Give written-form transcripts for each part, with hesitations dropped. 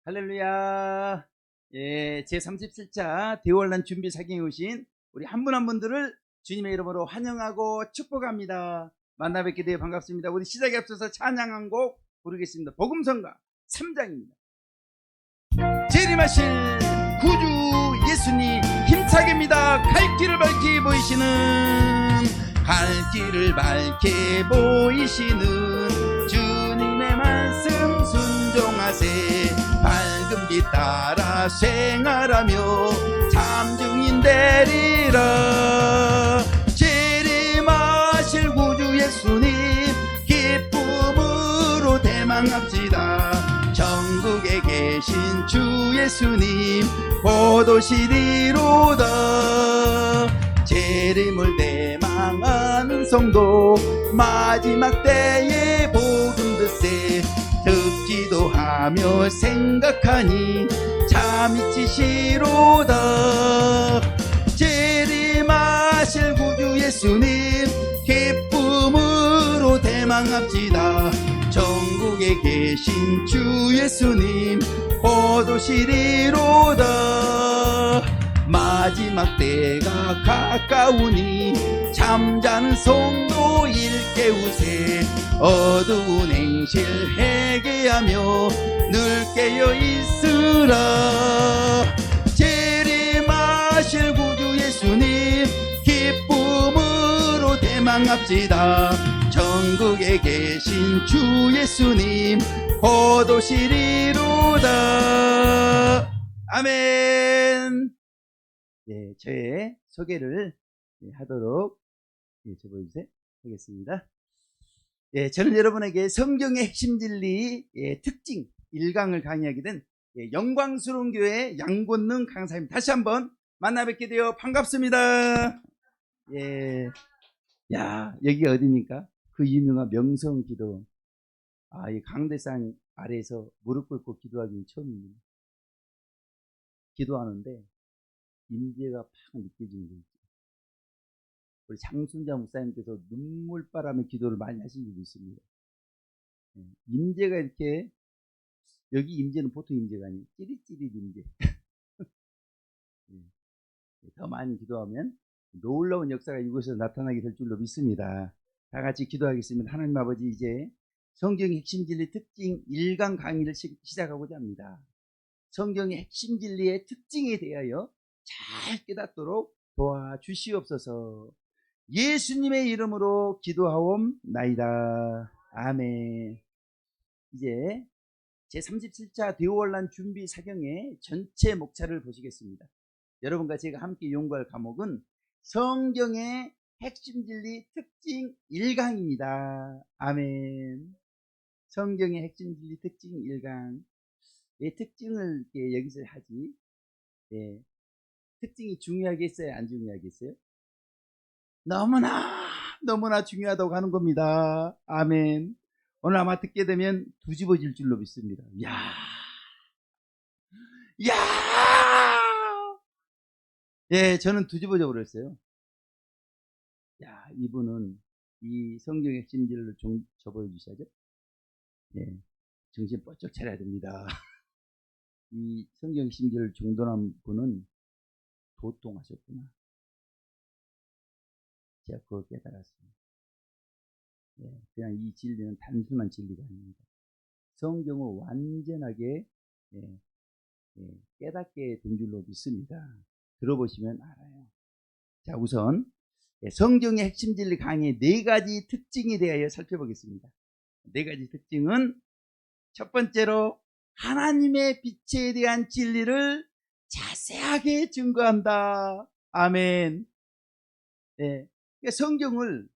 할렐루야. 예, 제37차 대월난 준비 사경에 오신 우리 한 분 한 분들을 주님의 이름으로 환영하고 축복합니다. 만나 뵙게 되어 반갑습니다. 우리 시작에 앞서서 찬양 한 곡 부르겠습니다. 복음성가 3장입니다. 재림하실 구주 예수님 힘차게입니다. 갈 길을 밝게 보이시는 갈 길을 밝게 보이시는 주님의 말씀 순종하세. 밝은 빛 따라 생활하며 참 증인 되리라. 재림하실 구주 예수님 기쁨으로 대망합시다. 전국에 계신 주 예수님 곧 오시리로다. 재림을 대망하는 성도 마지막 때에 복음 듣세. 듣기도 하며 생각하니 참 이치시로다. 재림하실 구주 예수님 기쁨으로 대망합시다. 전국에 계신 주 예수님 곧 오시리로다. 마지막 때가 가까우니 잠자는 성도 일깨우세. 어두운 행실 회개하며 늘 깨어 있으라. 재림하실 구주 예수님 기쁨으로 대망합시다. 전국에 계신 주 예수님 곧 오시리로다. 아멘. 예, 저의 소개를 하도록 보여주세요. 하겠습니다. 예, 저는 여러분에게 성경의 핵심 진리 특징 1강을 강의하게 된 영광스러운 교회 양권능 강사입니다. 다시 한번 만나 뵙게 되어 반갑습니다. 예, 야, 여기가 어디입니까? 그 유명한 명성기도. 이 강대상 아래에서 무릎 꿇고 기도하기는 처음입니다. 기도하는데 임재가 팍 느껴지는 거죠. 우리 장순자 목사님께서 눈물바람에 기도를 많이 하신 적이 있습니다. 임재가 이렇게, 여기 임재는 보통 임재가 아니에요. 찌릿찌릿 임재. 더 많이 기도하면 놀라운 역사가 이곳에서 나타나게 될 줄로 믿습니다. 다 같이 기도하겠습니다. 하나님 아버지, 이제 성경의 핵심 진리 특징 1강 강의를 시작하고자 합니다. 성경의 핵심 진리의 특징에 대하여 잘 깨닫도록 도와주시옵소서. 예수님의 이름으로 기도하옵나이다. 아멘. 이제 제37차 대오환란 준비 사경의 전체 목차를 보시겠습니다. 여러분과 제가 함께 연구할 과목은 성경의 핵심 진리 특징 1강입니다. 아멘. 성경의 핵심 진리 특징 1강. 왜 특징을 여기서 하지? 예. 특징이 중요하겠어요? 안 중요하겠어요? 너무나 중요하다고 하는 겁니다. 아멘. 오늘 아마 듣게 되면 뒤집어질 줄로 믿습니다. 야! 예, 저는 뒤집어져 버렸어요. 야, 이분은 이 성경의 핵심들을 좀 접어 주셔야죠. 예, 정신 번쩍 차려야 됩니다. 이 성경 핵심들을 중단한 분은 도통하셨구나. 제가 그걸 깨달았습니다. 예, 그냥 이 진리는 단순한 진리가 아닙니다. 성경을 완전하게 깨닫게 된 줄로 믿습니다. 들어보시면 알아요. 자, 우선 성경의 핵심 진리 강의 4가지 특징에 대하여 살펴보겠습니다. 4가지 특징은 첫 번째로 하나님의 빛에 대한 진리를 자세하게 증거한다. 아멘. 네. 성경을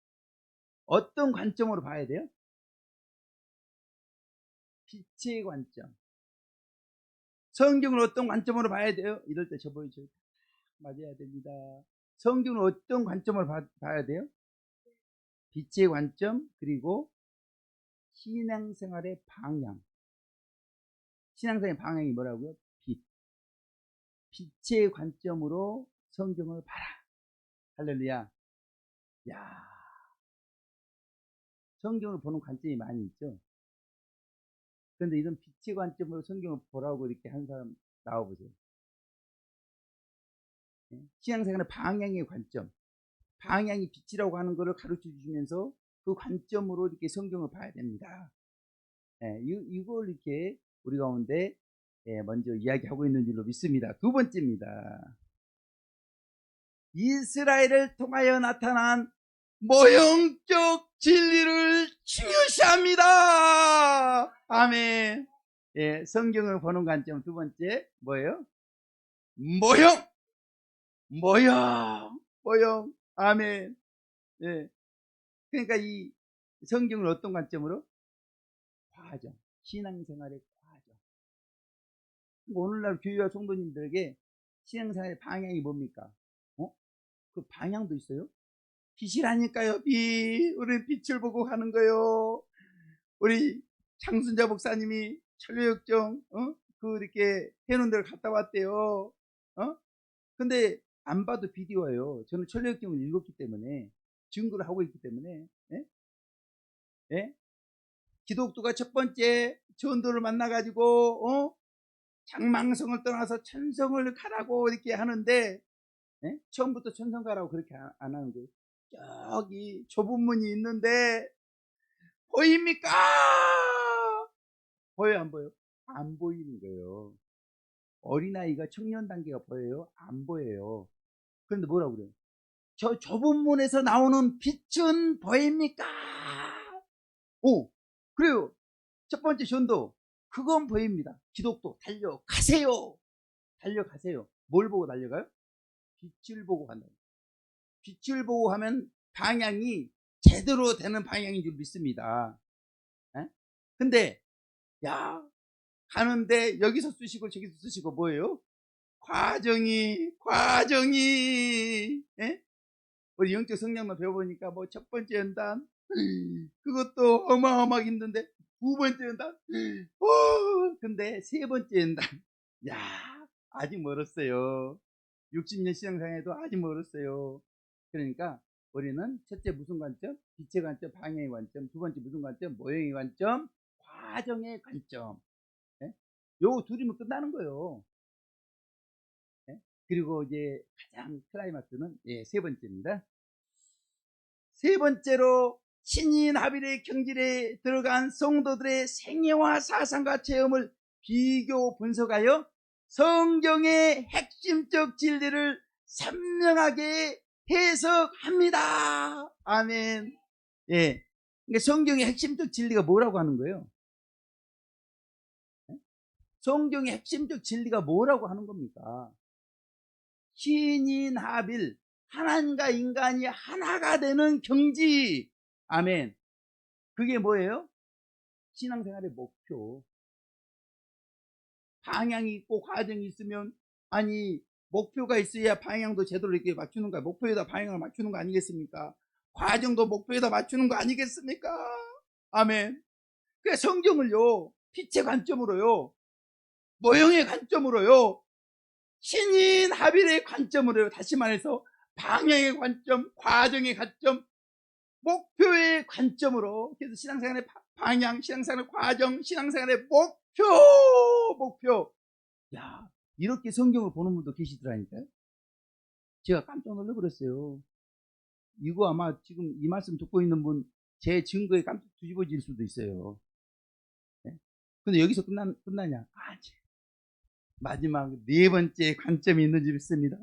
어떤 관점으로 봐야 돼요? 빛의 관점. 성경을 어떤 관점으로 봐야 돼요? 이럴 때 저보이죠. 맞아야 됩니다. 성경을 어떤 관점으로 봐야 돼요? 빛의 관점, 그리고 신앙생활의 방향. 신앙생활의 방향이 뭐라고요? 빛. 빛의 관점으로 성경을 봐라. 할렐루야. 야, 성경을 보는 관점이 많이 있죠. 그런데 이런 빛의 관점으로 성경을 보라고 이렇게 한 사람 나와보세요. 신앙생활의 방향의 관점, 방향이 빛이라고 하는 것을 가르쳐 주시면서 그 관점으로 이렇게 성경을 봐야 됩니다. 이걸 이렇게 우리 가운데 먼저 이야기하고 있는 줄로 믿습니다. 두 번째입니다. 이스라엘을 통하여 나타난 모형적 진리를 중요시합니다. 아멘. 성경을 보는 관점 두 번째 뭐예요? 모형. 아멘. 그러니까 이 성경을 어떤 관점으로? 과정, 신앙생활의 과정. 오늘날 교회와 성도님들에게 신앙생활의 방향이 뭡니까? 그 방향도 있어요? 빛이라니까요, 빛. 우리는 빛을 보고 가는 거요. 우리 장순자 목사님이 천료역정, 이렇게 해놓은 데를 갔다 왔대요. 근데 안 봐도 비디오예요. 저는 천료역정을 읽었기 때문에, 증거를 하고 있기 때문에, 기독교가 첫 번째 전도를 만나가지고, 장망성을 떠나서 천성을 가라고 이렇게 하는데, 처음부터 천성 가라고 그렇게 안 하는 거예요. 저기 좁은 문이 있는데, 보입니까? 보여요, 안 보여요? 안 보이는 거예요. 어린아이가 청년 단계가 보여요? 안 보여요. 그런데 뭐라고 그래요? 저 좁은 문에서 나오는 빛은 보입니까? 오, 그래요. 첫 번째 전도, 그건 보입니다. 기독도 달려가세요. 달려가세요. 뭘 보고 달려가요? 빛을 보고 간다. 빛을 보고 하면 방향이 제대로 되는 방향인 줄 믿습니다. 근데 야, 가는데 여기서 쓰시고 저기서 쓰시고 뭐예요? 과정이 우리 영적 성령만 배워보니까 뭐 첫 번째 연단 그것도 어마어마하게 힘든데, 두 번째 연단 근데 세 번째 연단, 야, 아직 멀었어요. 60년 신앙생활에도 아직 멀었어요. 그러니까 우리는 첫째 무슨 관점? 빛의 관점, 방향의 관점. 두 번째 무슨 관점? 모형의 관점, 과정의 관점. 요 둘이면 끝나는 거예요. 그리고 이제 가장 클라이막스는 세 번째입니다. 세 번째로 신인 합일의 경질에 들어간 성도들의 생애와 사상과 체험을 비교 분석하여 성경의 핵심적 진리를 선명하게 해석합니다. 아멘. 그러니까 성경의 핵심적 진리가 뭐라고 하는 거예요? 성경의 핵심적 진리가 뭐라고 하는 겁니까? 신인 합일, 하나님과 인간이 하나가 되는 경지. 아멘. 그게 뭐예요? 신앙생활의 목표. 방향이 있고 과정이 있으면, 아니 목표가 있어야 방향도 제대로 이렇게 맞추는 거야. 목표에다 방향을 맞추는 거 아니겠습니까? 과정도 목표에다 맞추는 거 아니겠습니까? 아멘. 그 성경을요, 빛의 관점으로요, 모형의 관점으로요, 신인 합일의 관점으로요, 다시 말해서 방향의 관점, 과정의 관점, 목표의 관점으로, 그래서 신앙생활의 방향, 신앙생활의 과정, 신앙생활의 목표. 야, 이렇게 성경을 보는 분도 계시더라니까요. 제가 깜짝 놀라버렸어요. 이거 아마 지금 이 말씀 듣고 있는 분, 제 증거에 깜짝 뒤집어질 수도 있어요. 근데 여기서 끝나냐? 마지막 네 번째 관점이 있는 줄 믿습니다.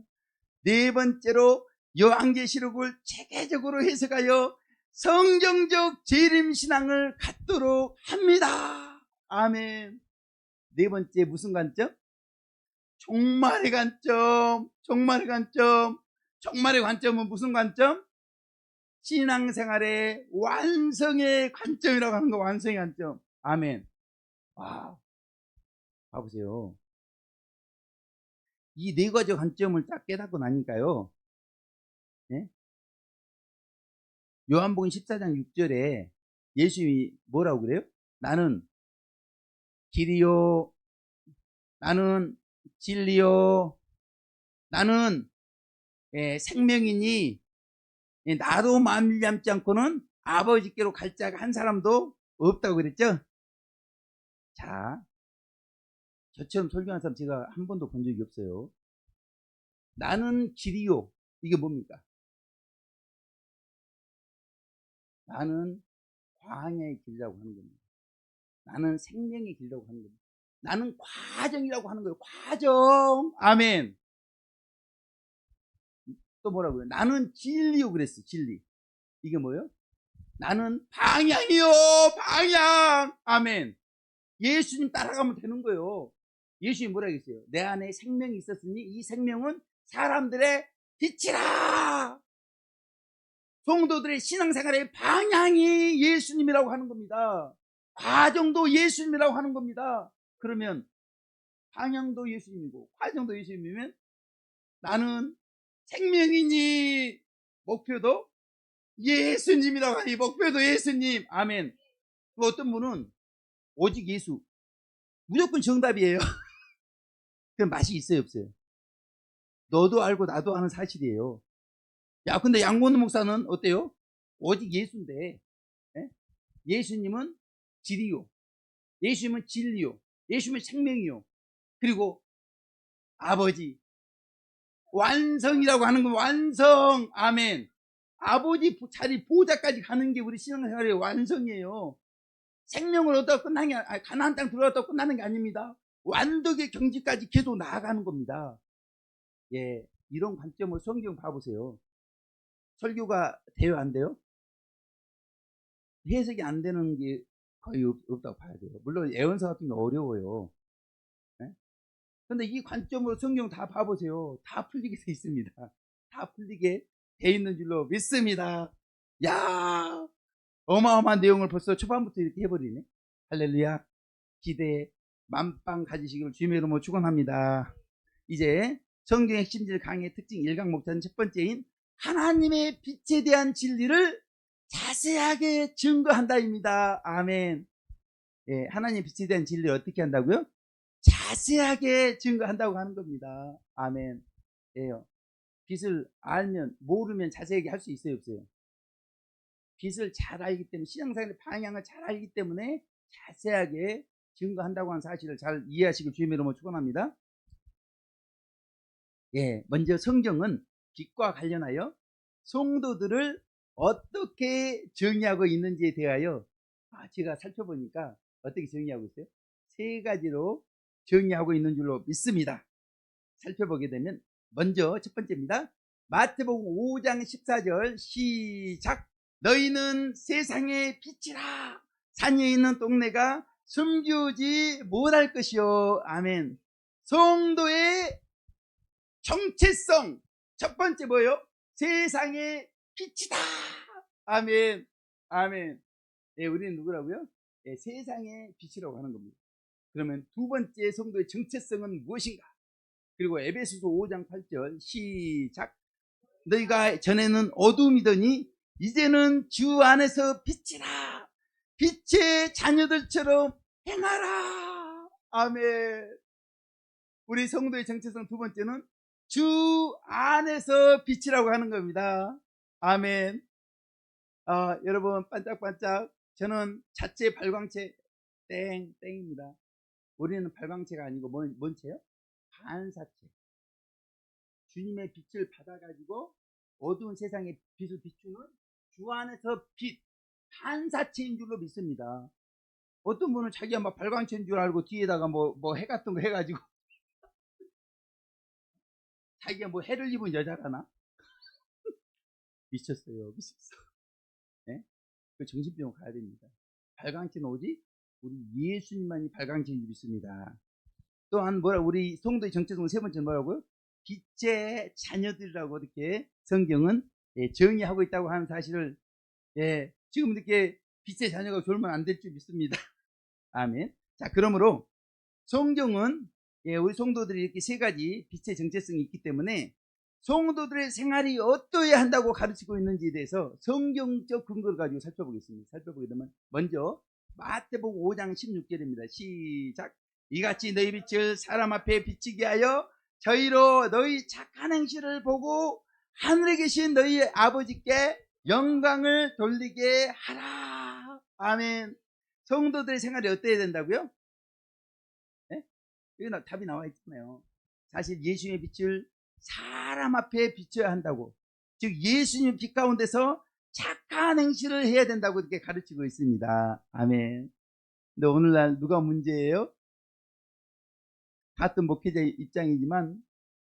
네 번째로 요한계시록을 체계적으로 해석하여 성경적 재림신앙을 갖도록 합니다. 아멘. 네 번째 무슨 관점? 종말의 관점. 종말의 관점은 무슨 관점? 신앙생활의 완성의 관점이라고 하는 거. 완성의 관점. 아멘. 와, 봐보세요. 이 네 가지 관점을 딱 깨닫고 나니까요, 요한복음 14장 6절에 예수님이 뭐라고 그래요? 나는 길이요, 나는 진리요, 나는 생명이니 나로 말미암지 않고는 아버지께로 갈 자가 한 사람도 없다고 그랬죠? 자, 저처럼 설교하는 사람 제가 한 번도 본 적이 없어요. 나는 길이요. 이게 뭡니까? 나는 광야의 길이라고 하는 겁니다. 나는 생명의 길이라고 하는 겁니다. 나는 과정이라고 하는 거예요. 과정. 아멘. 또 뭐라고요? 나는 진리요 그랬어. 진리. 이게 뭐예요? 나는 방향이요. 방향. 아멘. 예수님 따라가면 되는 거예요. 예수님 뭐라 했어요? 내 안에 생명이 있었으니 이 생명은 사람들의 빛이라. 성도들의 신앙생활의 방향이 예수님이라고 하는 겁니다. 과정도 예수님이라고 하는 겁니다. 그러면 방향도 예수님이고 과정도 예수님이면 나는 생명이니 목표도 예수님이라고 하니 목표도 예수님. 아멘. 어떤 분은 오직 예수 무조건 정답이에요. 그 맛이 있어요 없어요? 너도 알고 나도 아는 사실이에요. 야 근데 양곤 목사는 어때요? 오직 예수인데 예? 예수님은 진리요, 예수님은 진리요, 예수님은 생명이요, 그리고 아버지 완성이라고 하는 건 완성. 아멘. 아버지 자리 보호자까지 가는 게 우리 신앙생활의 완성이에요. 생명을 얻다가 끝나는 게 가나안 땅 들어갔다가 끝나는 게 아닙니다. 완덕의 경지까지 계속 나아가는 겁니다. 예, 이런 관점으로 성경 봐보세요. 설교가 돼요 안 돼요? 해석이 안 되는 게 거의 없다고 봐야 돼요. 물론 예언서 같은 게 어려워요. 네? 근데 이 관점으로 성경 다 봐보세요. 다 풀리게 돼 있습니다. 다 풀리게 돼 있는 줄로 믿습니다. 야, 어마어마한 내용을 벌써 초반부터 이렇게 해버리네. 할렐루야. 기대 만빵 가지시기를 주님의 이름으로 축원합니다. 이제 성경의 핵심질 강의 특징 1강 목차는 첫 번째인 하나님의 빛에 대한 진리를 자세하게 증거한다입니다. 아멘. 예, 하나님의 빛에 대한 진리를 어떻게 한다고요? 자세하게 증거한다고 하는 겁니다. 아멘. 예요. 빛을 알면 모르면 자세하게 할 수 있어요 없어요? 빛을 잘 알기 때문에 신앙생활의 방향을 잘 알기 때문에 자세하게 증거한다고 하는 사실을 잘 이해하시길 주님의 이름으로 축원합니다. 예, 먼저 성경은 빛과 관련하여 성도들을 어떻게 정의하고 있는지에 대하여 제가 살펴보니까 어떻게 정의하고 있어요? 세 가지로 정의하고 있는 줄로 믿습니다. 살펴보게 되면 먼저 첫 번째입니다. 마태복음 5장 14절 시작. 너희는 세상의 빛이라. 산에 있는 동네가 숨기우지 못할 것이요. 아멘. 성도의 정체성 첫 번째 뭐예요? 세상의 빛이다. 아멘. 아멘. 네, 우리는 누구라고요? 네, 세상의 빛이라고 하는 겁니다. 그러면 두 번째 성도의 정체성은 무엇인가? 그리고 에베소서 5장 8절 시작. 너희가 전에는 어둠이더니 이제는 주 안에서 빛이라. 빛의 자녀들처럼 행하라. 아멘. 우리 성도의 정체성 두 번째는 주 안에서 빛이라고 하는 겁니다. 아멘. 여러분 반짝반짝. 저는 자체 발광체 땡입니다. 우리는 발광체가 아니고 뭔 체요? 반사체. 주님의 빛을 받아가지고 어두운 세상에 빛을 비추는 주 안에서 빛, 반사체인 줄로 믿습니다. 어떤 분은 자기가 막 발광체인 줄 알고 뒤에다가 뭐 해 같은 거 해가지고 자기가 뭐 해를 입은 여자라나? 미쳤어요. 네? 그 정신병원 가야 됩니다. 발광체는 오직 우리 예수님만이 발광체인 줄 믿습니다. 또한 우리 성도의 정체성 세 번째 뭐라고요? 빛의 자녀들이라고 이렇게 성경은 정의하고 있다고 하는 사실을 지금 이렇게 빛의 자녀가 졸면 안 될 줄 믿습니다. 아멘. 자, 그러므로 성경은 우리 성도들이 이렇게 세 가지 빛의 정체성이 있기 때문에 성도들의 생활이 어떠해야 한다고 가르치고 있는지에 대해서 성경적 근거를 가지고 살펴보겠습니다. 살펴보게 되면 먼저 마태복음 5장 16절입니다. 시작. 이같이 너희 빛을 사람 앞에 비치게 하여 저희로 너희 착한 행실을 보고 하늘에 계신 너희 아버지께 영광을 돌리게 하라. 아멘. 성도들의 생활이 어때야 된다고요? 여기 답이 나와 있잖아요. 사실 예수님의 빛을 사람 앞에 비춰야 한다고. 즉 예수님 빛 가운데서 착한 행실을 해야 된다고 이렇게 가르치고 있습니다. 아멘. 근데 오늘날 누가 문제예요? 같은 목회자 입장이지만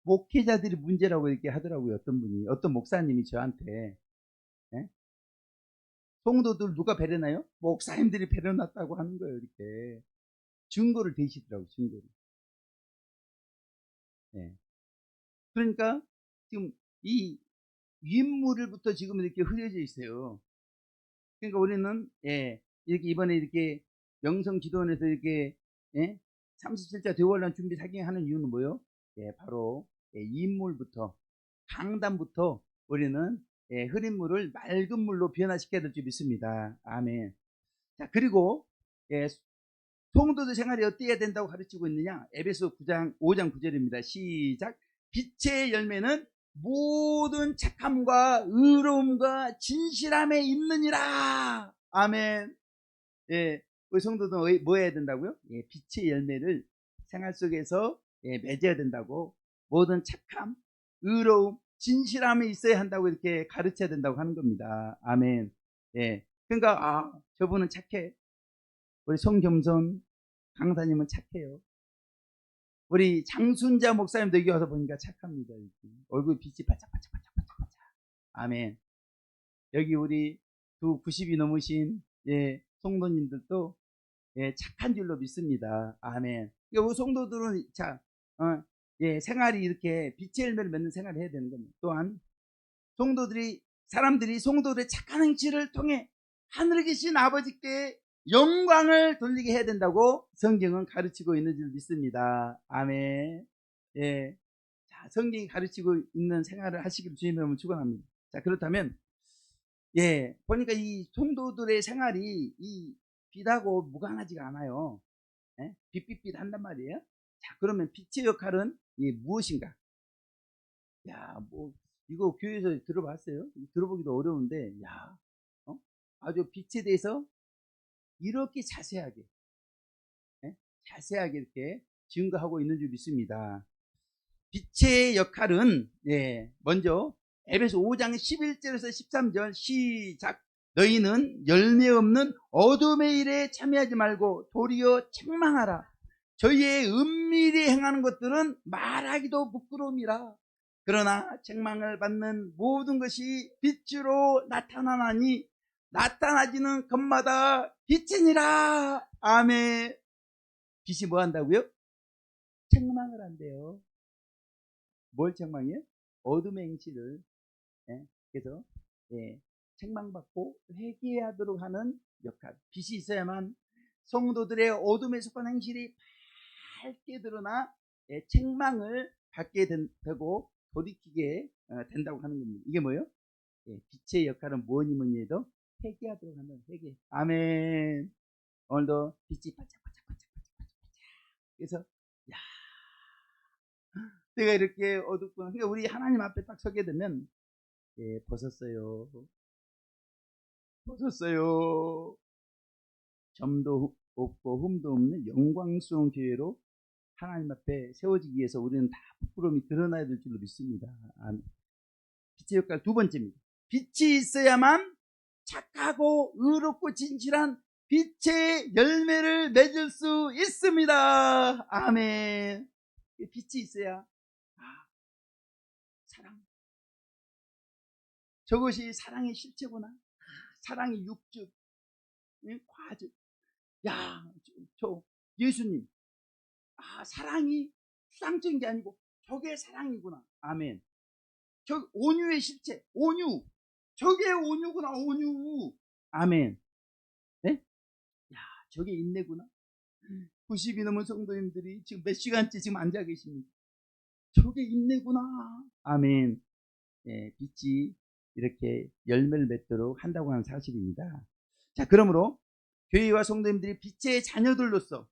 목회자들이 문제라고 이렇게 하더라고요. 어떤 분이, 어떤 목사님이 저한테, 예? 성도들 누가 배려나요? 목사님들이 배려놨다고 하는 거예요. 이렇게 증거를 대시더라고요. 증거를. 예. 그러니까 지금 이 윗물을부터 지금 이렇게 흐려져 있어요. 그러니까 우리는 이렇게 이번에 이렇게 명성기도원에서 이렇게 37자 대원란 준비 사경하는 이유는 뭐예요? 바로 윗물부터 강단부터 우리는 흐린 물을 맑은 물로 변화시켜야 될 줄 믿습니다. 아멘. 자, 그리고 성도들 생활이 어떻게 된다고 가르치고 있느냐? 에베소 9장 5장 9절입니다. 시작. 빛의 열매는 모든 착함과 의로움과 진실함에 있느니라. 아멘. 우리 성도들 뭐 해야 된다고요? 빛의 열매를 생활 속에서 맺어야 된다고. 모든 착함, 의로움, 진실함이 있어야 한다고 이렇게 가르쳐야 된다고 하는 겁니다. 아멘. 그러니까 저분은 착해. 우리 송겸선 강사님은 착해요. 우리 장순자 목사님도 여기 와서 보니까 착합니다. 이렇게. 얼굴 빛이 반짝반짝반짝반짝. 아멘. 여기 우리 두 90이 넘으신 성도님들도 착한 줄로 믿습니다. 아멘. 우리 성도들은 생활이 이렇게 빛의 열매를 맺는 생활을 해야 되는 겁니다. 또한 사람들이 성도들의 착한 행실을 통해 하늘에 계신 아버지께 영광을 돌리게 해야 된다고 성경은 가르치고 있는 줄 믿습니다. 아멘. 자, 성경이 가르치고 있는 생활을 하시기를 주님의 이름으로 축원합니다. 자, 그렇다면 보니까 이 성도들의 생활이 이 빛하고 무관하지가 않아요. 빛빛빛 한단 말이에요. 자, 그러면 빛의 역할은 무엇인가? 야, 뭐 이거 교회에서 들어봤어요? 들어보기도 어려운데, 아주 빛에 대해서 이렇게 자세하게 이렇게 증거하고 있는 줄 믿습니다. 빛의 역할은 먼저 에베소 5장 11절에서 13절 시작. 너희는 열매 없는 어둠의 일에 참여하지 말고 도리어 책망하라. 저희의 은밀히 행하는 것들은 말하기도 부끄러움이라. 그러나 책망을 받는 모든 것이 빛으로 나타나나니 나타나지는 것마다 빛이니라. 아멘. 빛이 뭐 한다고요? 책망을 한대요. 뭘 책망해요? 어둠의 행실을. 그래서 책망받고 회개하도록 하는 역할. 빛이 있어야만 성도들의 어둠에 속한 행실이 밝게 드러나 책망을 받게 되고 돌이키게 된다고 하는 겁니다. 이게 뭐예요? 빛의 역할은 뭐니 해도 회개하도록 하는 회개. 아멘. 오늘도 빛이 반짝반짝반짝반짝. 그래서 내가 이렇게 어둡구나. 그러니까 우리 하나님 앞에 딱 서게 되면 벗었어요. 점도 없고 흠도 없는 영광스러운 교회로 하나님 앞에 세워지기 위해서 우리는 다 부끄러움이 드러나야 될 줄로 믿습니다. 빛의 역할 두 번째입니다. 빛이 있어야만 착하고 의롭고 진실한 빛의 열매를 맺을 수 있습니다. 아멘. 빛이 있어야 사랑. 저것이 사랑의 실체구나. 사랑의 육즙, 과즙. 저 예수님. 사랑이 수상적인 게 아니고 저게 사랑이구나. 아멘. 저 온유의 실체, 온유. 저게 온유구나, 온유. 아멘. 저게 인내구나. 90이 넘은 성도님들이 지금 몇 시간째 지금 앉아 계십니다. 저게 인내구나. 아멘. 빛이 이렇게 열매를 맺도록 한다고 하는 사실입니다. 자, 그러므로 교회와 성도님들이 빛의 자녀들로서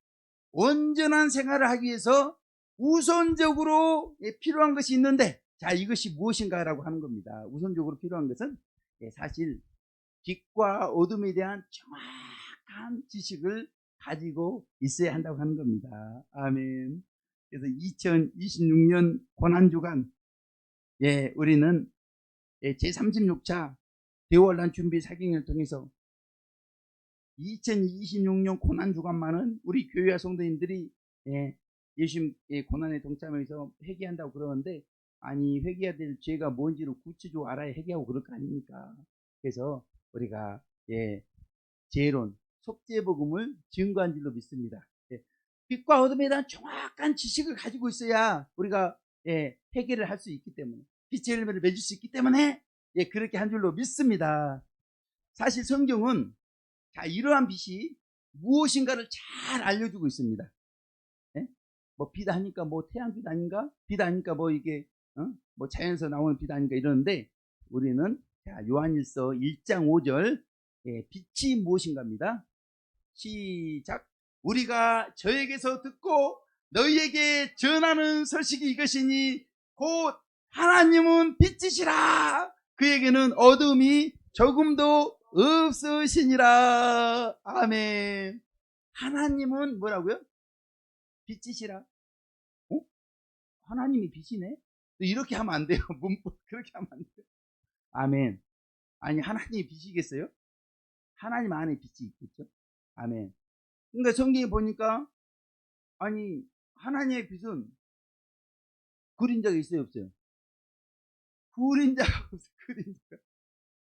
온전한 생활을 하기 위해서 우선적으로 필요한 것이 있는데, 자, 이것이 무엇인가라고 하는 겁니다. 우선적으로 필요한 것은 사실 빛과 어둠에 대한 정확한 지식을 가지고 있어야 한다고 하는 겁니다. 아멘. 그래서 2026년 고난주간, 우리는 제36차 대원란 준비 사경을 통해서 2026년 고난주간만은 우리 교회와 성도님들이 예수님 고난에 동참해서 회개한다고 그러는데, 아니 회개해야 될 죄가 뭔지를 구체적으로 알아야 회개하고 그럴 거 아닙니까? 그래서 우리가 죄론 속죄복음을 증거한 줄로 믿습니다. 빛과 어둠에 대한 정확한 지식을 가지고 있어야 우리가 회개를 할 수 있기 때문에, 빛의 열매를 맺을 수 있기 때문에 그렇게 한 줄로 믿습니다. 사실 성경은 이러한 빛이 무엇인가를 잘 알려주고 있습니다. 뭐 빛 아니까 뭐 태양빛 아닌가? 빛 아니까 뭐 이게 뭐 자연에서 나오는 빛 아닌가 이러는데, 우리는 요한일서 1장 5절 빛이 무엇인가입니다. 시작. 우리가 저에게서 듣고 너희에게 전하는 소식이 이것이니 곧 하나님은 빛이시라. 그에게는 어둠이 조금도 없으시니라. 아멘. 하나님은 뭐라고요? 빛이시라. 하나님이 빛이네? 이렇게 하면 안 돼요. 문법 그렇게 하면 안 돼요. 아멘. 아니 하나님이 빛이겠어요? 하나님 안에 빛이 있겠죠? 아멘. 그러니까 성경에 보니까, 아니 하나님의 빛은 그림자가 있어요, 없어요? 그림자가 없어요. 그림자가.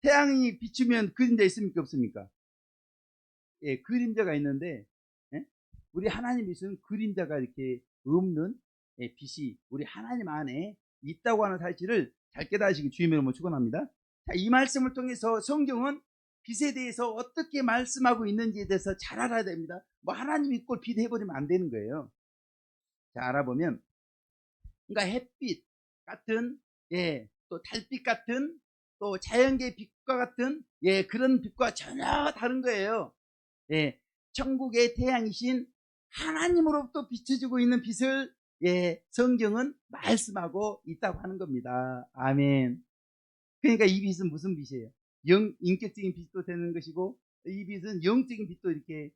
태양이 비추면 그림자 있습니까, 없습니까? 그림자가 있는데, 우리 하나님 빛은 그림자가 이렇게 없는 빛이 우리 하나님 안에 있다고 하는 사실을 잘 깨달으시기 주님의 이름으로 축원합니다. 자, 이 말씀을 통해서 성경은 빛에 대해서 어떻게 말씀하고 있는지에 대해서 잘 알아야 됩니다. 뭐 하나님 이꼴 빛 해버리면 안 되는 거예요. 자, 알아보면, 그러니까 햇빛 같은, 또 달빛 같은, 또 자연계의 빛과 같은, 그런 빛과 전혀 다른 거예요. 천국의 태양이신 하나님으로부터 비춰지고 있는 빛을 성경은 말씀하고 있다고 하는 겁니다. 아멘. 그러니까 이 빛은 무슨 빛이에요? 인격적인 빛도 되는 것이고, 이 빛은 영적인 빛도 이렇게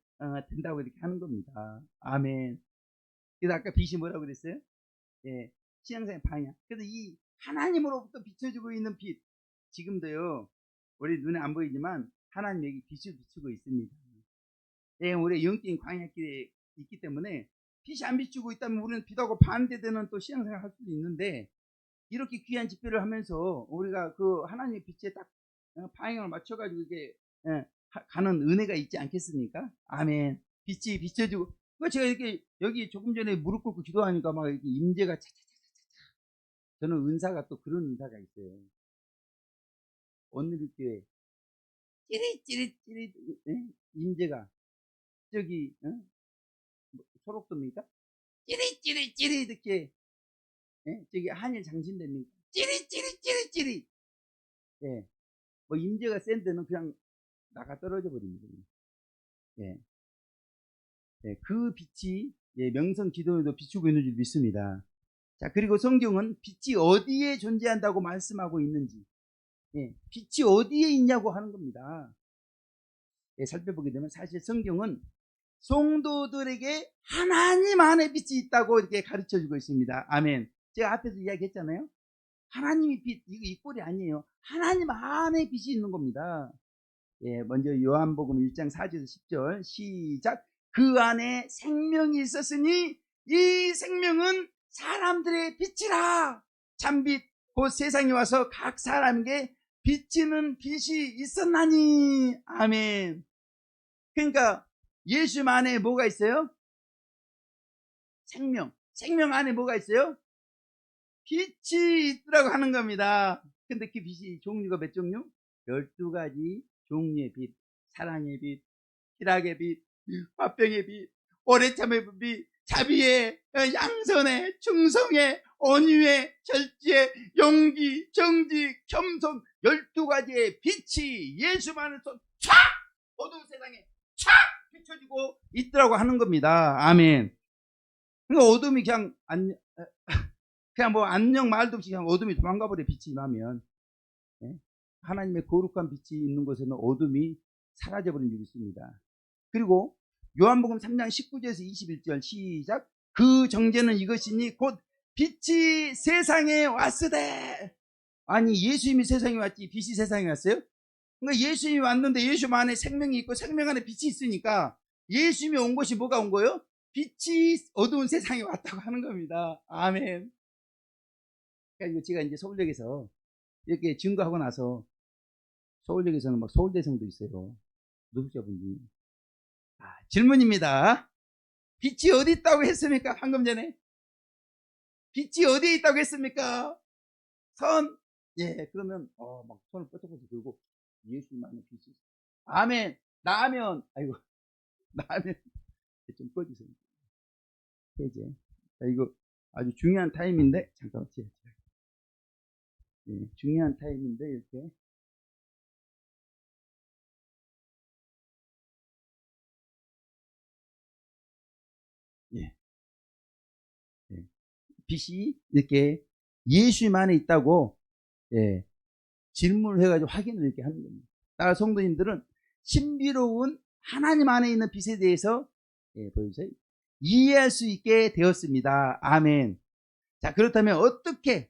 된다고 이렇게 하는 겁니다. 아멘. 그래서 아까 빛이 뭐라고 그랬어요? 신앙생활 방향. 그래서 이 하나님으로부터 비춰지고 있는 빛, 지금도요 우리 눈에 안 보이지만 하나님에게 빛을 비추고 있습니다. 우리 영적인 광야길에 있기 때문에 빛이 안 비추고 있다면 우리는 빛하고 반대되는 또 신앙생활 할 수도 있는데, 이렇게 귀한 집회를 하면서 우리가 그 하나님의 빛에 딱 방향을 맞춰가지고 이게 가는 은혜가 있지 않겠습니까? 아멘. 빛이 비춰지고, 제가 이렇게 여기 조금 전에 무릎 꿇고 기도하니까 막 이렇게 임재가 차차차차차. 저는 은사가 또 그런 은사가 있어요. 오늘 이렇게 찌릿찌릿찌릿 임재가 저기 초록도입니까? 찌릿찌릿찌릿 이렇게 저기 한일 장신됩니까? 찌릿찌릿찌릿찌릿. 뭐 임재가 센 데는 그냥 나가 떨어져 버립니다. 그 빛이 명성 기도에도 비추고 있는 줄 믿습니다. 자, 그리고 성경은 빛이 어디에 존재한다고 말씀하고 있는지, 빛이 어디에 있냐고 하는 겁니다. 살펴보게 되면 사실 성경은 성도들에게 하나님 안에 빛이 있다고 이렇게 가르쳐 주고 있습니다. 아멘. 제가 앞에서 이야기했잖아요. 하나님이 빛, 이거 이 꼴이 아니에요. 하나님 안에 빛이 있는 겁니다. 먼저 요한복음 1장 4절에서 10절 시작. 그 안에 생명이 있었으니 이 생명은 사람들의 빛이라. 참빛 곧 세상에 와서 각 사람에게 비치는 빛이 있었나니. 아멘. 그러니까 예수 안에 뭐가 있어요? 생명 안에 뭐가 있어요? 빛이 있더라고 하는 겁니다. 근데 그 빛이 종류가 몇 종류? 12가지 종류의 빛. 사랑의 빛, 희락의 빛, 화평의 빛, 오래 참의 빛, 자비의, 양선의, 충성의, 온유의, 절제의, 용기, 정직, 겸손, 12가지의 빛이 예수만으로서 촥! 어두운 세상에 촥! 비춰지고 있더라고 하는 겁니다. 아멘. 그러니까 어둠이 그냥 뭐 안녕 말도 없이 그냥 어둠이 도망가 버려. 빛이 임하면 하나님의 거룩한 빛이 있는 곳에는 어둠이 사라져 버린 줄 믿습니다. 그리고 요한복음 3장 19절에서 21절 시작. 그 정죄는 이것이니 곧 빛이 세상에 왔으되. 아니 예수님이 세상에 왔지 빛이 세상에 왔어요? 그러니까 예수님이 왔는데 예수님 안에 생명이 있고 생명 안에 빛이 있으니까 예수님이 온 것이 뭐가 온 거예요? 빛이 어두운 세상에 왔다고 하는 겁니다. 아멘. 그러니까 제가 이제 서울역에서 이렇게 증거하고 나서 서울역에서는 막 서울대생도 있어요. 노숙자분이. 질문입니다. 빛이 어디 있다고 했습니까? 방금 전에. 빛이 어디에 있다고 했습니까? 선. 예, 그러면, 막 손을 뻗어뻗어 들고, 예수님 안에 빛이 있어. 아멘. 나면, 아이고, 나면, 좀 꺼주세요. 이제. 자, 이거 아주 중요한 타임인데, 잠깐만, 예, 중요한 타임인데, 이렇게. 예. 예. 빛이 이렇게 예수님 안에 있다고, 예, 질문을 해가지고 확인을 이렇게 하는 겁니다. 따라 성도님들은 신비로운 하나님 안에 있는 빛에 대해서, 예, 보여주세요. 이해할 수 있게 되었습니다. 아멘. 자, 그렇다면 어떻게,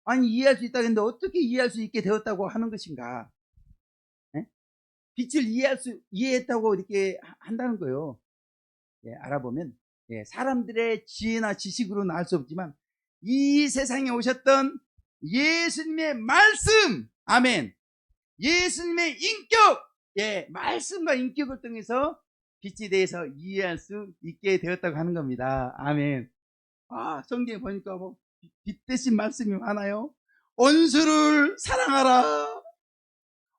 아니, 이해할 수 있다고 했는데 어떻게 이해할 수 있게 되었다고 하는 것인가? 예? 빛을 이해했다고 이렇게 한다는 거예요. 예, 알아보면, 예, 사람들의 지혜나 지식으로는 알 수 없지만, 이 세상에 오셨던 예수님의 말씀, 아멘. 예수님의 인격, 예, 말씀과 인격을 통해서 빛에 대해서 이해할 수 있게 되었다고 하는 겁니다. 아멘. 성경에 보니까 뭐 빛 대신 말씀이 많아요. 원수를 사랑하라.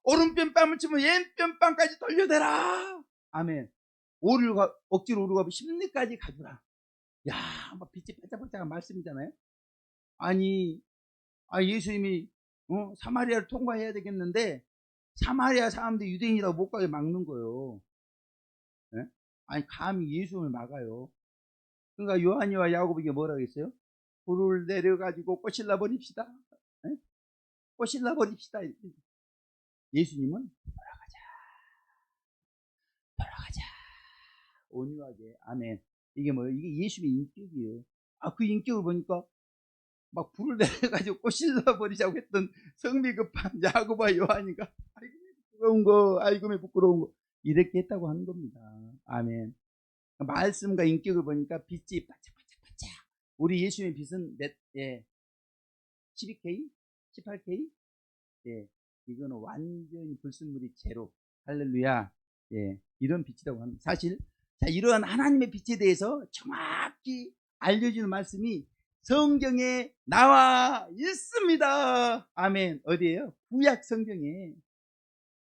오른편 뺨을 치면 왼편 뺨까지 돌려대라. 아멘. 억지로 오르고 심리까지 가주라. 야, 막 빛이 반짝반짝한 말씀이잖아요. 아니, 예수님이 사마리아를 통과해야 되겠는데 사마리아 사람들이 유대인이라고 못 가게 막는 거예요. 네? 아니, 감히 예수님을 막아요. 그러니까 요한이와 야고보에게 뭐라고 했어요? 불을 내려가지고 꼬실라 버립시다. 네? 꼬실라 버립시다. 예수님은 돌아가자. 온유하게. 아멘. 이게 뭐예요? 이게 예수님의 인격이에요. 그 인격을 보니까 막 불을 내려가지고 꼬실라 버리자고 했던 성미 급한 야고보와 요한이가 아이고 부끄러운 거, 아이고 부끄러운 거 이렇게 했다고 하는 겁니다. 아멘. 말씀과 인격을 보니까 빛이 반짝반짝반짝. 우리 예수님의 빛은 몇, 예, 12K? 18K? 예, 이거는 완전히 불순물이 제로. 할렐루야. 예, 이런 빛이라고 합니다. 사실, 자, 이러한 하나님의 빛에 대해서 정확히 알려주는 말씀이 성경에 나와 있습니다. 아멘. 어디에요? 구약 성경에.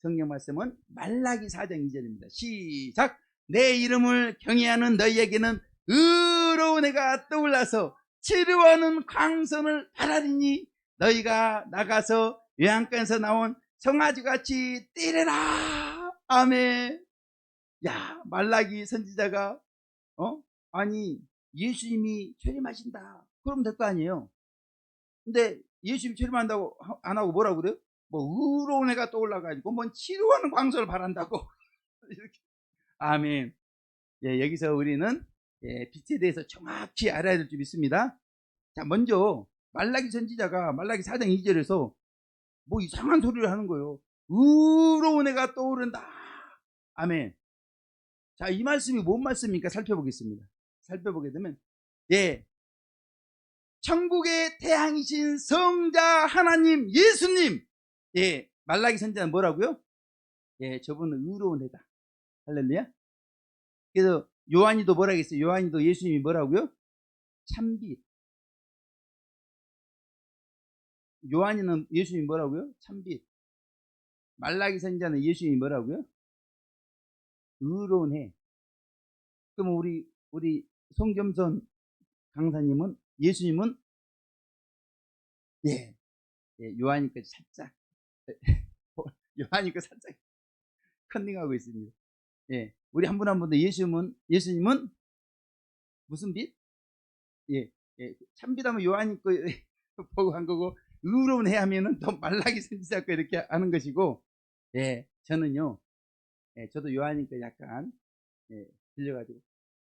성경 말씀은 말라기 4장 2절입니다. 시작. 내 이름을 경외하는 너희에게는 의로운 해가 떠올라서 치료하는 광선을 바라리니 너희가 나가서 외양간에서 나온 송아지같이 뛰래라. 아멘. 야, 말라기 선지자가 아니 예수님이 출임하신다 그러면 될 거 아니에요. 근데 예수님이 출임한다고 안 하고 뭐라고 그래요? 뭐 의로운 해가 떠올라가지고 뭔 치료하는 광선을 바란다고. 이렇게. 아멘. 예, 여기서 우리는 빛에 대해서 정확히 알아야 될 줄 믿습니다. 자, 먼저 말라기 선지자가 말라기 4장 2절에서 뭐 이상한 소리를 하는 거예요. 의로운 해가 떠오른다. 아멘. 자, 이 말씀이 뭔 말씀입니까? 살펴보겠습니다. 살펴보게 되면, 예, 천국의 태양이신 성자 하나님 예수님, 예, 말라기 선지자는 뭐라고요? 예, 저분은 의로운 해다. 할렐루야. 그래서 요한이도 뭐라고 했어요? 요한이도 예수님이 뭐라고요? 참빛. 요한이는 예수님이 뭐라고요? 참빛. 말라기 선지자는 예수님이 뭐라고요? 의로운 해. 그럼 우리 송겸선 강사님은 예수님은 예, 요한이까지 살짝 요한이까 살짝 컨닝하고 있습니다. 예, 우리 한 분 한 분도 예수님은 무슨 빛? 예, 참빛하면 요한이 거 보고 한 거고 의로운 해 하면은 또 말라기 선지자 거 이렇게 하는 것이고, 예, 저는요, 저도 요한이 거 약간 들려가지고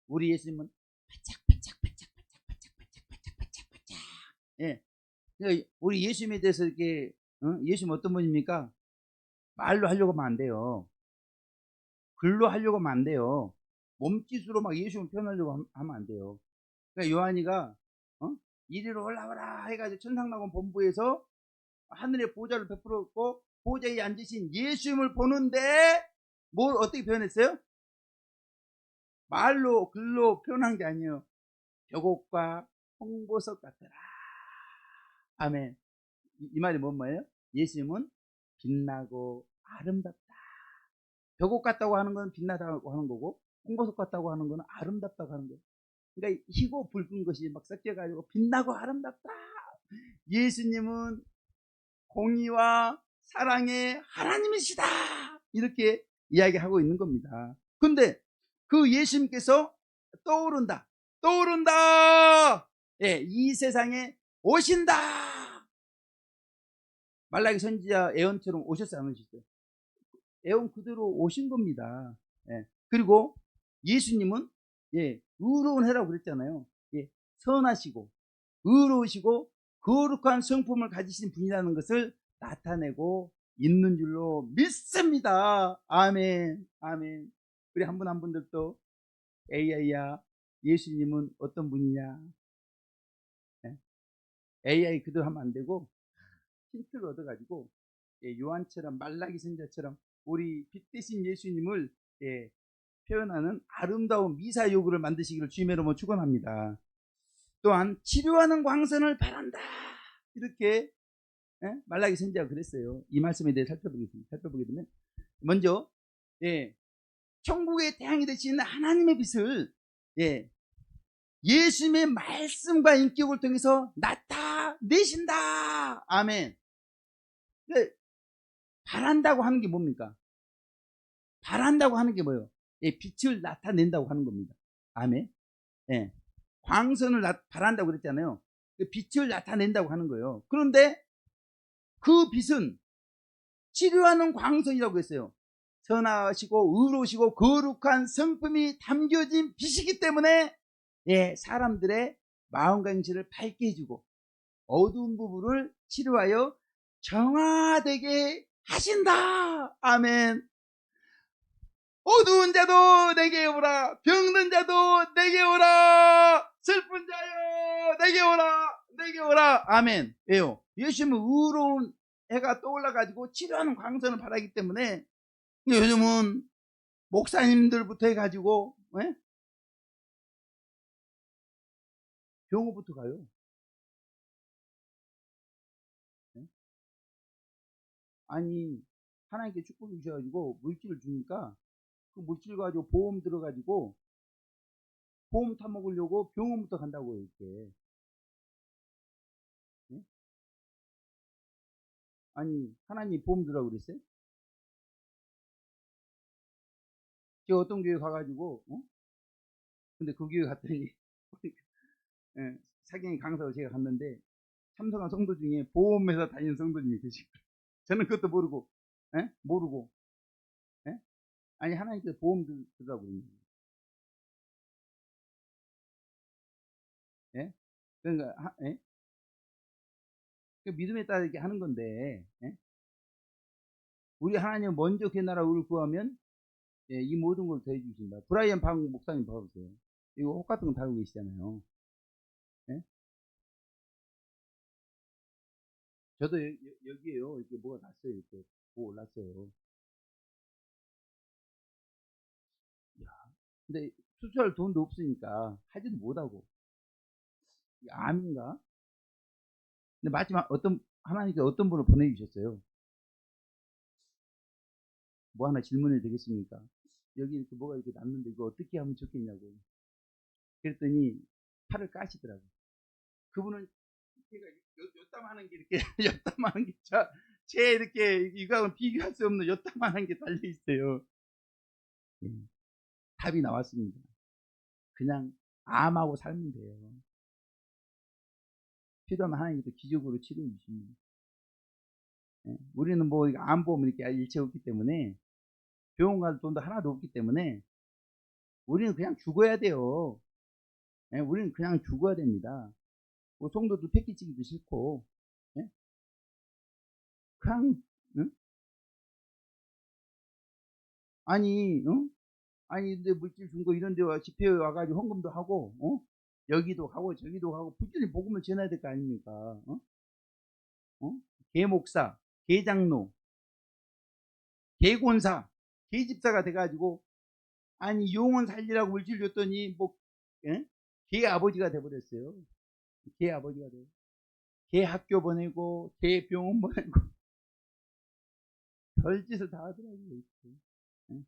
우리 예수님은 반짝반짝 예. 그러니까 우리 예수님에 대해서 이렇게 예수님 어떤 분입니까? 말로 하려고 하면 안 돼요. 글로 하려고 하면 안 돼요. 몸짓으로 막 예수님을 표현하려고 하면 안 돼요. 그러니까 요한이가 이리로 올라오라 해가지고 천상낙원 본부에서 하늘의 보좌를 베풀었고 보좌에 앉으신 예수님을 보는데 뭘 어떻게 표현했어요? 말로 글로 표현한 게 아니에요. 벽옥과 홍보석 같더라. 아멘. 이 말이 뭔 말이에요? 예수님은 빛나고 아름답다. 벽옥 같다고 하는 건 빛나다고 하는 거고 홍보석 같다고 하는 건 아름답다고 하는 거예요. 그러니까 희고 붉은 것이 막 섞여가지고 빛나고 아름답다. 예수님은 공의와 사랑의 하나님이시다. 이렇게 이야기하고 있는 겁니다. 근데 그 예수님께서 떠오른다. 떠오른다. 예, 이 세상에 오신다. 말라기 선지자 애언처럼 오셨어요, 안 오셨어요? 애언 그대로 오신 겁니다. 예. 그리고 예수님은 의로운 해라고 그랬잖아요. 선하시고 의로우시고 거룩한 성품을 가지신 분이라는 것을 나타내고 있는 줄로 믿습니다. 아멘. 아멘. 우리 한 분 한 분들도 AI야, 예수님은 어떤 분이냐? AI 그대로 하면 안 되고 힌트를 얻어가지고 요한처럼 말라기 선자처럼 우리 빛 대신 예수님을 표현하는 아름다운 미사 요구를 만드시기를 주님의 이름으로 축원합니다. 또한 치료하는 광선을 바란다. 이렇게 말라기 선지자가 그랬어요. 이 말씀에 대해 살펴보겠습니다. 살펴보게 되면 먼저 천국의 태양이 되시는 하나님의 빛을 예수님의 말씀과 인격을 통해서 나타내신다. 아멘. 바란다고 하는 게 뭡니까? 바란다고 하는 게 뭐예요? 빛을 나타낸다고 하는 겁니다. 아멘. 광선을 바란다고 그랬잖아요. 빛을 나타낸다고 하는 거예요. 그런데 그 빛은 치료하는 광선이라고 했어요. 선하시고 의로우시고 거룩한 성품이 담겨진 빛이기 때문에 사람들의 마음과 행실을 밝게 해주고 어두운 부분을 치료하여 정화되게 하신다. 아멘. 어두운 자도 내게 오라. 병든 자도 내게 오라. 슬픈 자여 내게 오라. 내게 오라. 아멘. 왜요? 예수님은 의로운 해가 떠올라가지고 치료하는 광선을 바라기 때문에 요즘은 목사님들부터 해가지고 병원부터 가요. 아니 하나님께 축복해 주셔가지고 물질을 주니까 그 물질 가지고 보험 들어가지고 보험 타먹으려고 병원부터 간다고 이렇게. 아니 하나님 보험 들라고 그랬어요? 제가 어떤 교회 가가지고 근데 그 교회 갔더니 사경이 강사로 제가 갔는데 참석한 성도 중에 보험회사 다니는 성도님이 계시고 저는 그것도 모르고 모르고 아니 하나님께서 보험 들라고 그러는 거예요. 그러니까 그 믿음에 따라 이렇게 하는 건데 우리 하나님 먼저 그 나라 우리를 구하면 이 모든 걸 더해 주신다. 브라이언 방 목사님 봐보세요. 이거 혹 같은 거 달고 계시잖아요. 저도 여기에요. 이렇게 뭐가 났어요. 이렇게 보고 올랐어요. 야, 근데 수술할 돈도 없으니까 하지도 못하고. 암인가? 근데 마지막 하나님께 어떤 분을 보내주셨어요? 뭐 하나 질문해도 되겠습니까? 여기 이렇게 뭐가 이렇게 났는데 이거 어떻게 하면 좋겠냐고. 그랬더니 팔을 까시더라고. 그분은 제가 요땀하는 게 이렇게 요땀하는 게 제 이렇게 이거하고 비교할 수 없는 요땀하는 게 달려 있어요. 답이 나왔습니다. 그냥 암하고 살면 돼요. 필요하면 하나님께서 기적으로 치료해 주십니다. 우리는 뭐 암보험 이렇게 일체 없기 때문에 병원 갈 돈도 하나도 없기 때문에 우리는 그냥 죽어야 돼요. 우리는 그냥 죽어야 됩니다. 뭐 성도도 패키지기도 싫고, 예? 그냥, 응? 아니, 응? 아니, 근데 물질 준 거 이런 데 와, 집회에 와가지고 헌금도 하고, 어? 여기도 가고, 저기도 가고, 부지런히 복음을 전해야 될 거 아닙니까? 어? 어? 개목사, 개장로, 개곤사, 개집사가 돼가지고, 아니, 영혼 살리라고 물질 줬더니, 뭐, 예? 개 아버지가 돼버렸어요. 개 아버지가 돼. 개 학교 보내고, 개 병원 보내고, 별짓을 다 하더라고요. 예?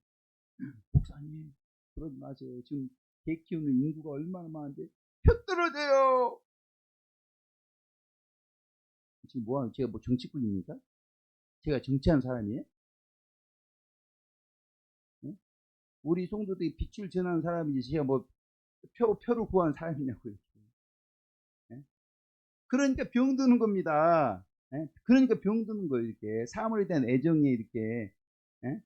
목사님, 그러지 마세요. 지금 개 키우는 인구가 얼마나 많은데, 표 떨어져요! 지금 뭐하는, 제가 뭐 정치꾼입니까? 제가 정치하는 사람이에요? 예? 우리 성도들이 빛을 전하는 사람이지, 제가 뭐, 표를 구하는 사람이냐고요. 예? 그러니까 병드는 겁니다. 예? 그러니까 병드는 거예요, 이렇게. 사물에 대한 애정이 이렇게. 예?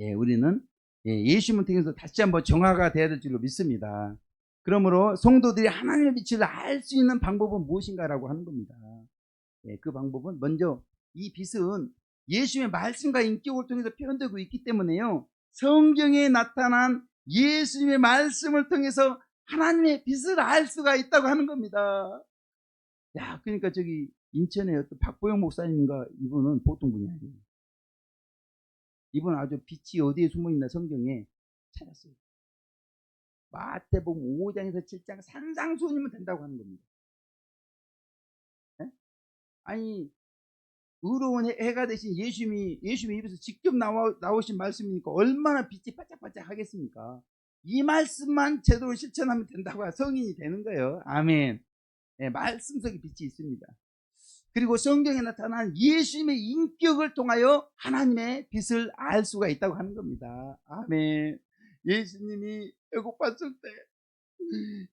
예, 우리는 예수님을 통해서 다시 한번 정화가 되어야 될 줄로 믿습니다. 그러므로 성도들이 하나님의 빛을 알 수 있는 방법은 무엇인가라고 하는 겁니다. 예, 그 방법은 먼저 이 빛은 예수님의 말씀과 인격을 통해서 표현되고 있기 때문에요. 성경에 나타난 예수님의 말씀을 통해서 하나님의 빛을 알 수가 있다고 하는 겁니다. 야, 그러니까 저기 인천에 어떤 박보영 목사님인가, 이분은 보통 분이 아니에요. 이분은 아주 빛이 어디에 숨어있나 성경에 찾았어요. 마태복음 5장에서 7장 산상수훈이면 된다고 하는 겁니다. 네? 아니, 의로운 해가 되신 예수님의 입에서 직접 나오신 말씀이니까 얼마나 빛이 반짝반짝 하겠습니까? 이 말씀만 제대로 실천하면 된다고 성인이 되는 거예요. 아멘. 네, 말씀 속에 빛이 있습니다. 그리고 성경에 나타난 예수님의 인격을 통하여 하나님의 빛을 알 수가 있다고 하는 겁니다. 아멘. 예수님이 배고팠을 때,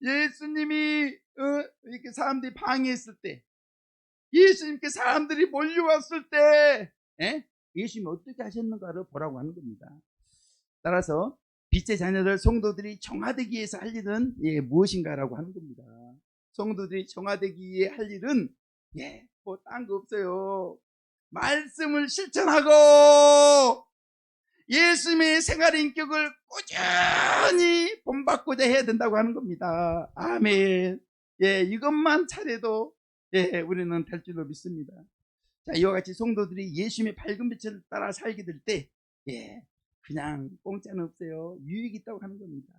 예수님이 이렇게 사람들이 방해했을 때, 예수님께 사람들이 몰려왔을 때, 예수님이 어떻게 하셨는가를 보라고 하는 겁니다. 따라서 빛의 자녀들 성도들이 정화되기 위해서 할 일은 무엇인가라고 하는 겁니다. 성도들이 정화되기 위해 할 일은 뭐 딴 거 없어요. 말씀을 실천하고 예수님의 생활의 인격을 꾸준히 본받고자 해야 된다고 하는 겁니다. 아멘. 이것만 잘해도 우리는 될 줄로 믿습니다. 자, 이와 같이 성도들이 예수님의 밝은 빛을 따라 살게 될 때, 그냥 공짜는 없어요. 유익이 있다고 하는 겁니다.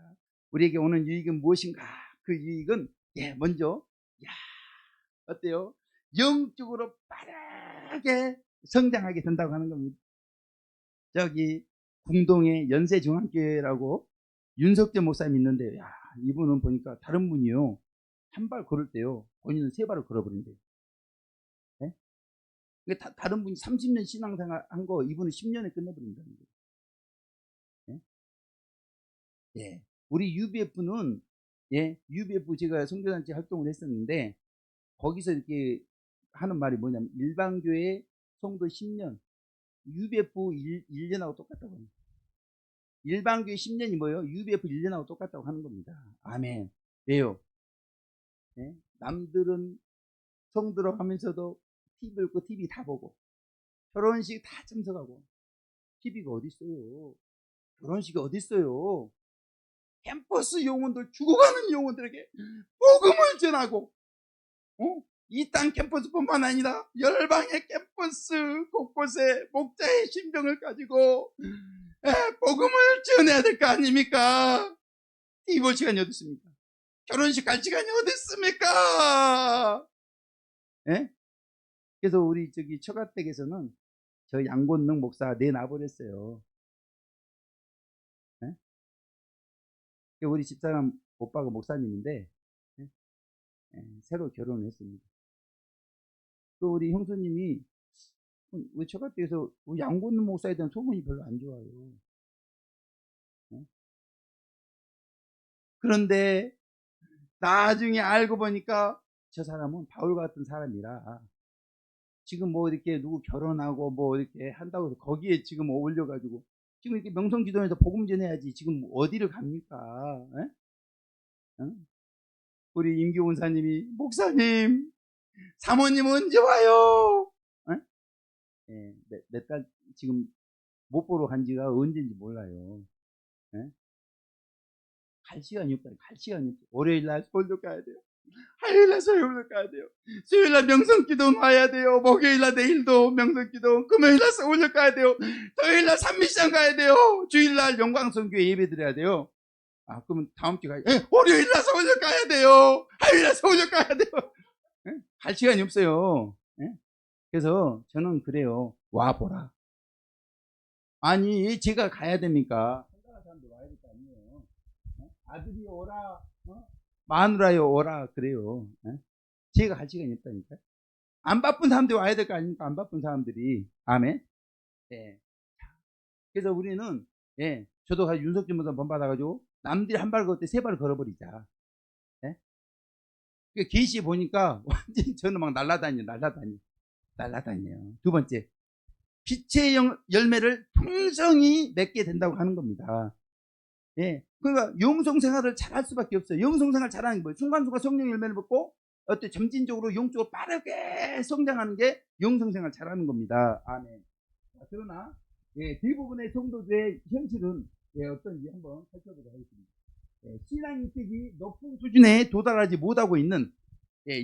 우리에게 오는 유익은 무엇인가? 그 유익은, 먼저, 야, 어때요? 영적으로 빠르게 성장하게 된다고 하는 겁니다. 저기, 궁동에 연세중앙교회라고 윤석재 목사님 있는데, 야, 이분은 보니까 다른 분이요. 한 발 걸을 때요. 본인은 세 발을 걸어버린대요. 네? 다른 분이 30년 신앙생활 한 거, 이분은 10년에 끝내버린다는 거예요. 네? 예. 우리 UBF는, UBF 제가 선교단체 활동을 했었는데, 거기서 이렇게 하는 말이 뭐냐면, 일반교회 성도 10년, UBF 1년하고 똑같다고 합니다. 일반교회 10년이 뭐예요? UBF 1년하고 똑같다고 하는 겁니다. 아멘. 왜요? 남들은 성도로 하면서도 TV 읽고 TV 다 보고, 결혼식 다 참석하고, TV가 어디 있어요? 결혼식이 어디 있어요? 캠퍼스 영혼들, 죽어가는 영혼들에게 복음을 전하고, 이 땅 캠퍼스뿐만 아니라 열방의 캠퍼스 곳곳에 목자의 심정을 가지고 복음을 전해야 될 거 아닙니까? TV 볼 시간이 어디 있습니까? 결혼식 갈 시간이 어디 있습니까? 그래서 우리 저기 처가댁에서는 저 양곤능 목사 내놔버렸어요. 우리 집사람 오빠가 목사님인데 새로 결혼을 했습니다. 또 우리 형수님이 우리 처가댁에서 우리 양곤능 목사에 대한 소문이 별로 안 좋아요. 그런데 나중에 알고 보니까 저 사람은 바울 같은 사람이라 지금 뭐 이렇게 누구 결혼하고 뭐 이렇게 한다고 해서 거기에 지금 어울려가지고 지금 이렇게 명성기도에서 복음 전해야지 지금 어디를 갑니까? 우리 임기훈 사님이 목사님 사모님 언제 와요? 예, 몇 달 지금 못 보러 간 지가 언제인지 몰라요. 예? 갈 시간이 없다. 갈 시간이 없어. 월요일날 서울도 가야 돼요. 화요일날 서울도 가야 돼요. 수요일날 명성기도 와야 돼요. 목요일날 내일도 명성기도, 금요일날 서울도 가야 돼요. 토요일날 산미시장 가야 돼요. 주일날 영광성교회 예배 드려야 돼요. 아, 그러면 다음 주 가야 돼요. 월요일날 서울도 가야 돼요. 화요일날 서울도 가야 돼요. 예? 갈 시간이 없어요. 예? 그래서 저는 그래요. 와보라. 아니, 제가 가야 됩니까? 한가한 사람들 와야 될 거 아니에요. 아들이 오라, 마누라요 오라 그래요. 제가 갈 시간이 없다니까. 안 바쁜 사람들이 와야 될 거 아닙니까? 안 바쁜 사람들이. 아멘. 예. 그래서 우리는 저도 윤석준 보다 본받아가지고 남들이 한 발 걸을 때 세 발 걸어버리자. 예? 그 계시 보니까 완전히 저는 막 날라다녀요. 두 번째, 빛의 열매를 풍성히 맺게 된다고 하는 겁니다. 예. 그러니까 영성 생활을 잘할 수밖에 없어요. 영성 생활 잘하는 거예요. 순간순간 성령 열매를 먹고 어때 점진적으로 영적으로 빠르게 성장하는 게 영성 생활 잘하는 겁니다. 아멘. 그러나 대부분의 성도들의 현실은 어떤지 한번 살펴보도록 하겠습니다. 신앙 인격이 높은 수준에 도달하지 못하고 있는,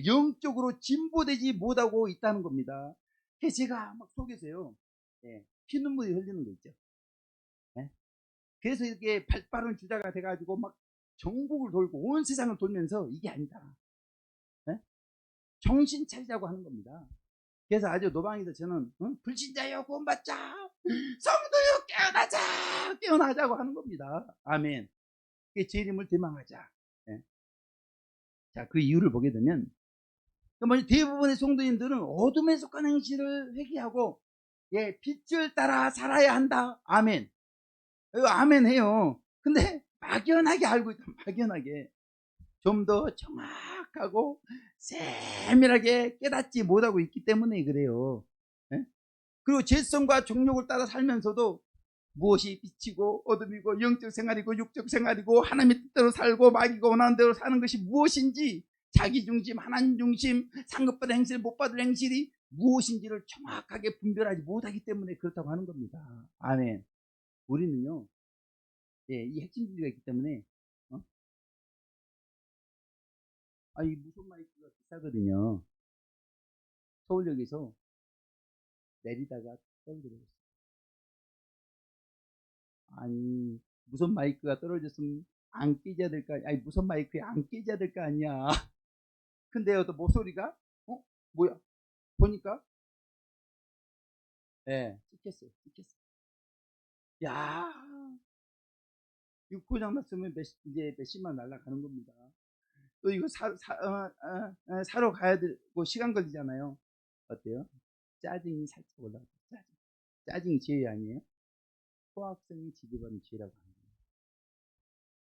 영적으로 진보되지 못하고 있다는 겁니다. 제가 막 속에서요, 피눈물이 흘리는 거 있죠. 그래서 이렇게 발빠른 주자가 돼가지고 막 전국을 돌고 온 세상을 돌면서 이게 아니다. 정신 차리자고 하는 겁니다. 그래서 아주 노방에서 저는 불신자여 구원받자, 성도여 깨어나자고 하는 겁니다. 아멘. 제 이름을 대망하자. 자, 그 이유를 보게 되면 대부분의 성도님들은 어둠에 속한 행실을 회개하고 빛을 따라 살아야 한다. 아멘. 아멘 해요. 근데 막연하게 알고 있다. 막연하게. 좀 더 정확하고 세밀하게 깨닫지 못하고 있기 때문에 그래요. 그리고 죄성과 정욕을 따라 살면서도 무엇이 빛이고 어둠이고 영적 생활이고 육적 생활이고 하나님의 뜻대로 살고 마귀가 원하는 대로 사는 것이 무엇인지, 자기 중심, 하나님 중심, 상급받을 행실, 못 받을 행실이 무엇인지를 정확하게 분별하지 못하기 때문에 그렇다고 하는 겁니다. 아멘. 우리는요, 이 핵심주의가 있기 때문에, 이 무선 마이크가 비싸거든요. 서울역에서 내리다가 떨어졌어요. 아니, 무선 마이크가 떨어졌으면 안 깨져야 될 거 아니야. 아니, 무선 마이크에 안 깨져야 될 거 아니야. 근데 어떤 목소리가, 뭐야? 보니까, 찍혔어요. 야, 이거 고장났으면 이제 몇십만 날라가는 겁니다. 또 이거 사러 가야 되고 시간 걸리잖아요. 어때요? 짜증이 살짝 올라가요. 짜증이 죄 아니에요? 소학생이 지급하는 죄라고 하는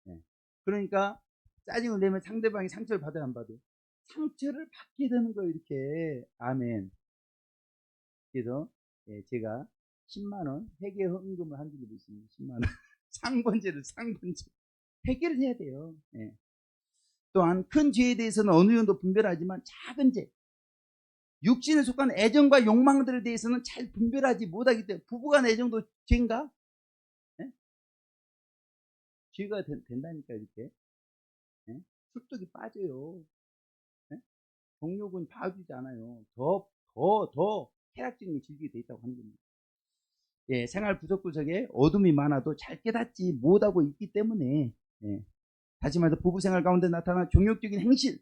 거예요. 그러니까 짜증을 내면 상대방이 상처를 받아야 안 받아요? 상처를 받게 되는 거예요, 이렇게. 아멘. 그래서 제가 10만원 회계 헌금을 한 적이 있습니다. 10만원. 상번제를 회계를 해야 돼요. 또한 큰 죄에 대해서는 어느 정도 분별하지만 작은 죄, 육신에 속한 애정과 욕망들에 대해서는 잘 분별하지 못하기 때문에, 부부간 애정도 죄인가? 죄가 된다니까 이렇게. 술독이 빠져요. 정욕은 봐주지 않아요. 더 쾌락적인 걸 즐기게 돼 있다고 하는 겁니다. 생활 구석구석에 어둠이 많아도 잘 깨닫지 못하고 있기 때문에, 다시 말해서 부부 생활 가운데 나타난 종욕적인 행실,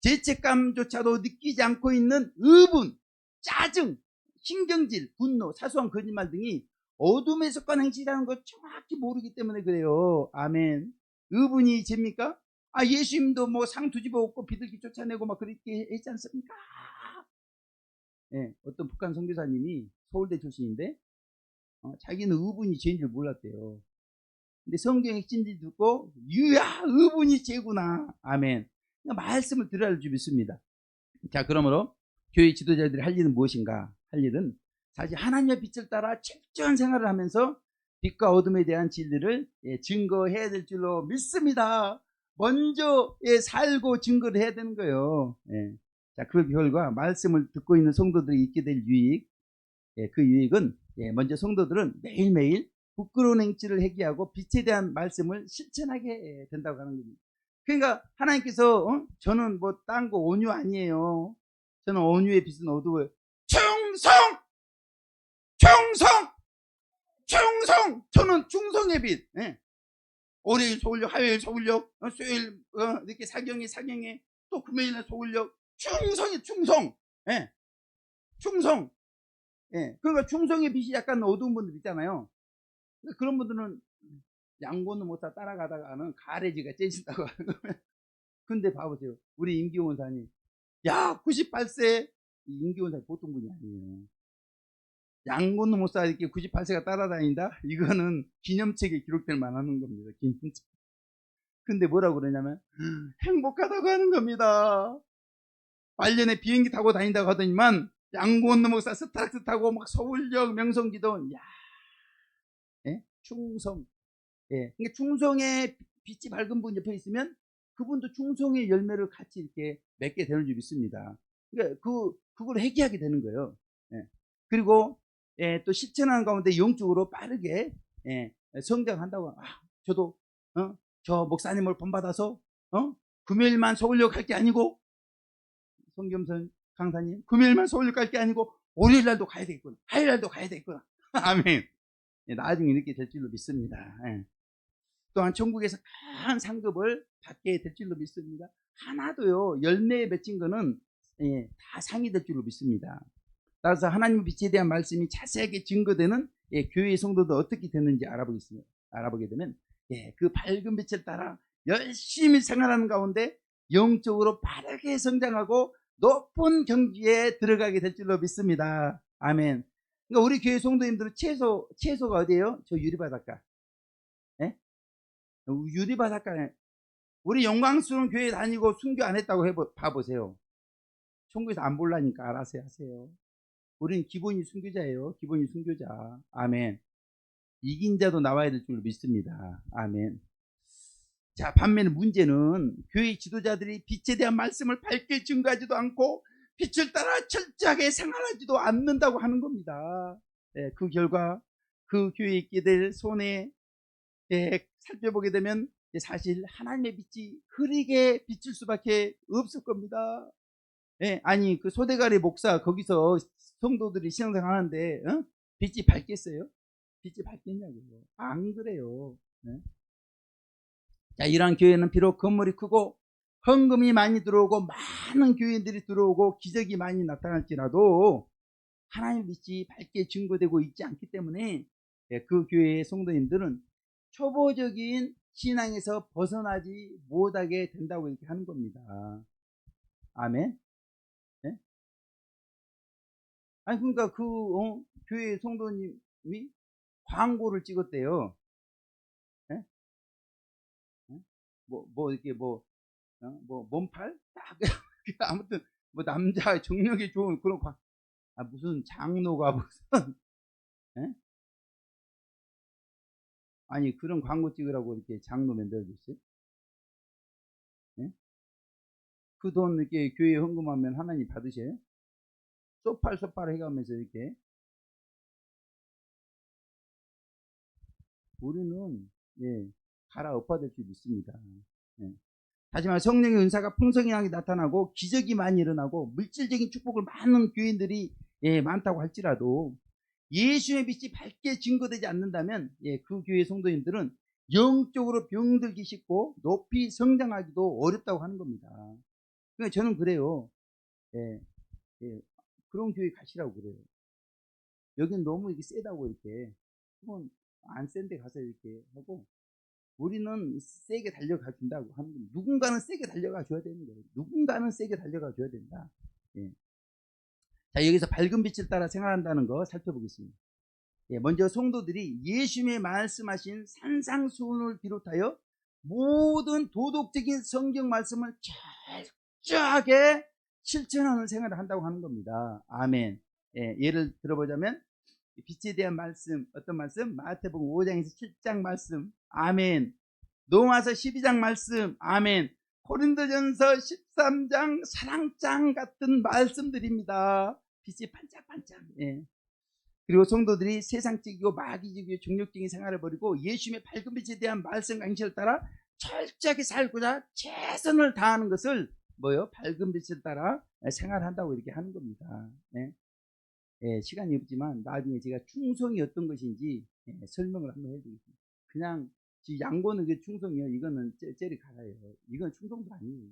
죄책감조차도 느끼지 않고 있는 의분, 짜증, 신경질, 분노, 사소한 거짓말 등이 어둠에 속한 행실이라는 걸 정확히 모르기 때문에 그래요. 아멘. 의분이 죄입니까? 예수님도 뭐 상 두집어 엎고 비둘기 쫓아내고 막 그렇게 했지 않습니까? 어떤 북한 선교사님이 서울대 출신인데 자기는 의분이 죄인 줄 몰랐대요. 근데 성경 핵심지 듣고 유야 의분이 죄구나. 아멘. 말씀을 들어야 줄 믿습니다. 자, 그러므로 교회 지도자들이 할 일은 무엇인가? 할 일은 사실 하나님의 빛을 따라 철저한 생활을 하면서 빛과 어둠에 대한 진리를 증거해야 될 줄로 믿습니다. 먼저 살고 증거를 해야 되는 거예요. 예. 자, 그 결과 말씀을 듣고 있는 성도들이 있게 될 유익, 그 유익은 먼저 성도들은 매일매일 부끄러운 행치를 회개하고 빛에 대한 말씀을 실천하게 된다고 하는 겁니다. 그러니까 하나님께서 저는 뭐 딴 거 온유 아니에요. 저는 온유의 빛은 어두워요. 충성! 충성! 충성! 저는 충성의 빛. 월요일 소울력, 화요일 소울력, 수요일 이렇게 사경에 또 금요일에 소울력. 충성이 충성. 충성. 그러니까 충성의 빛이 약간 어두운 분들 있잖아요. 그런 분들은 양고는 못다 따라가다가는 가래지가 째진다고 하는 거예요. 근데 봐보세요. 우리 임기훈 사님. 야, 98세. 임기훈 사님 보통 분이 아니에요. 양고는 못사 이렇게 98세가 따라다닌다? 이거는 기념책에 기록될 만한 겁니다. 기념책. 근데 뭐라고 그러냐면 행복하다고 하는 겁니다. 말년에 비행기 타고 다닌다고 하더니만 양고는 목사 스타렉스 타고 막 서울역 명성기도 야, 충성. 그러니까 충성의 빛이 밝은 분 옆에 있으면 그분도 충성의 열매를 같이 이렇게 맺게 되는 줄 믿습니다. 그러니까 그걸 회개하게 되는 거예요. 그리고 또 실천하는 가운데 영적으로 빠르게 성장한다고. 저도 저 목사님을 본받아서 금요일만 서울역 갈 게 아니고 성겸선 강사님 금요일만 서울역 갈 게 아니고 월요일 날도 가야 되겠구나. 화요일 날도 가야 되겠구나. 아멘. 나중에 이렇게 될 줄로 믿습니다. 또한 천국에서 큰 상급을 받게 될 줄로 믿습니다. 하나도요 열매에 맺힌 거는 다 상이 될 줄로 믿습니다. 따라서 하나님의 빛에 대한 말씀이 자세하게 증거되는 교회의 성도도 어떻게 되는지 알아보게 되면 그 밝은 빛을 따라 열심히 생활하는 가운데 영적으로 빠르게 성장하고 높은 경지에 들어가게 될 줄로 믿습니다. 아멘. 그러니까 우리 교회 성도님들은 채소가 어디예요? 저 유리바닷가. 유리바닷가에 우리 영광스러운 교회 다니고 순교 안 했다고 봐보세요. 천국에서 안 볼라니까 알아서 하세요. 우리는 기본이 순교자예요. 기본이 순교자. 아멘. 이긴 자도 나와야 될 줄 믿습니다. 아멘. 자, 반면에 문제는 교회 지도자들이 빛에 대한 말씀을 밝게 증거하지도 않고 빛을 따라 철저하게 생활하지도 않는다고 하는 겁니다. 그 결과 그 교회에 있게 될 손해 살펴보게 되면 사실 하나님의 빛이 흐리게 비칠 수밖에 없을 겁니다. 아니 그 소대가리 목사 거기서 성도들이 신앙생활 하는데 빛이 밝겠어요? 빛이 밝겠냐고요. 안 그래요. 자, 이러한 교회는 비록 건물이 크고 헌금이 많이 들어오고 많은 교인들이 들어오고 기적이 많이 나타날지라도 하나님의 빛이 밝게 증거되고 있지 않기 때문에 그 교회의 성도님들은 초보적인 신앙에서 벗어나지 못하게 된다고 이렇게 하는 겁니다. 아멘. 아니 그러니까 교회 성도님이 광고를 찍었대요. 뭐 이렇게 뭐 몸팔 딱 아무튼 뭐 남자 정력이 좋은 그런 무슨 장로가 무슨 아니 그런 광고 찍으라고 이렇게 장로 만들어줬어요? 그 돈 이렇게 교회에 헌금하면 하나님 받으셔요? 쏘팔 해가면서 이렇게 우리는 갈아엎어야 될 줄 믿습니다. 하지만 성령의 은사가 풍성하게 나타나고 기적이 많이 일어나고 물질적인 축복을 많은 교인들이 많다고 할지라도 예수의 빛이 밝게 증거되지 않는다면 그 교회 성도님들은 영적으로 병들기 쉽고 높이 성장하기도 어렵다고 하는 겁니다. 그러니까 저는 그래요. 그런 교회 가시라고 그래요. 여긴 너무 이렇게 세다고 이렇게 그건 안 센데 가서 이렇게 하고 우리는 세게 달려가 준다고 하는 겁니다. 누군가는 세게 달려가 줘야 되는 거예요. 누군가는 세게 달려가 줘야 된다. 자, 여기서 밝은 빛을 따라 생활한다는 거 살펴보겠습니다. 먼저 성도들이 예수님의 말씀하신 산상수훈을 비롯하여 모든 도덕적인 성경 말씀을 철저하게 실천하는 생활을 한다고 하는 겁니다. 아멘. 예를 들어보자면 빛에 대한 말씀, 어떤 말씀? 마태복음 5장에서 7장 말씀. 아멘. 로마서 12장 말씀, 아멘. 고린도전서 13장 사랑장 같은 말씀들입니다. 빛이 반짝반짝. 예. 그리고 성도들이 세상적이고 마귀적이고 종력적인 생활을 버리고 예수님의 밝은 빛에 대한 말씀과 행실을 따라 철저하게 살고자 최선을 다하는 것을 뭐요? 밝은 빛을 따라 생활한다고 이렇게 하는 겁니다. 예. 예, 시간이 없지만 나중에 제가 충성이 어떤 것인지 설명을 한번 해드리겠습니다. 그냥 양보는 그 충성이요. 이거는 째리 갈아요. 이건 충성도 아니에요.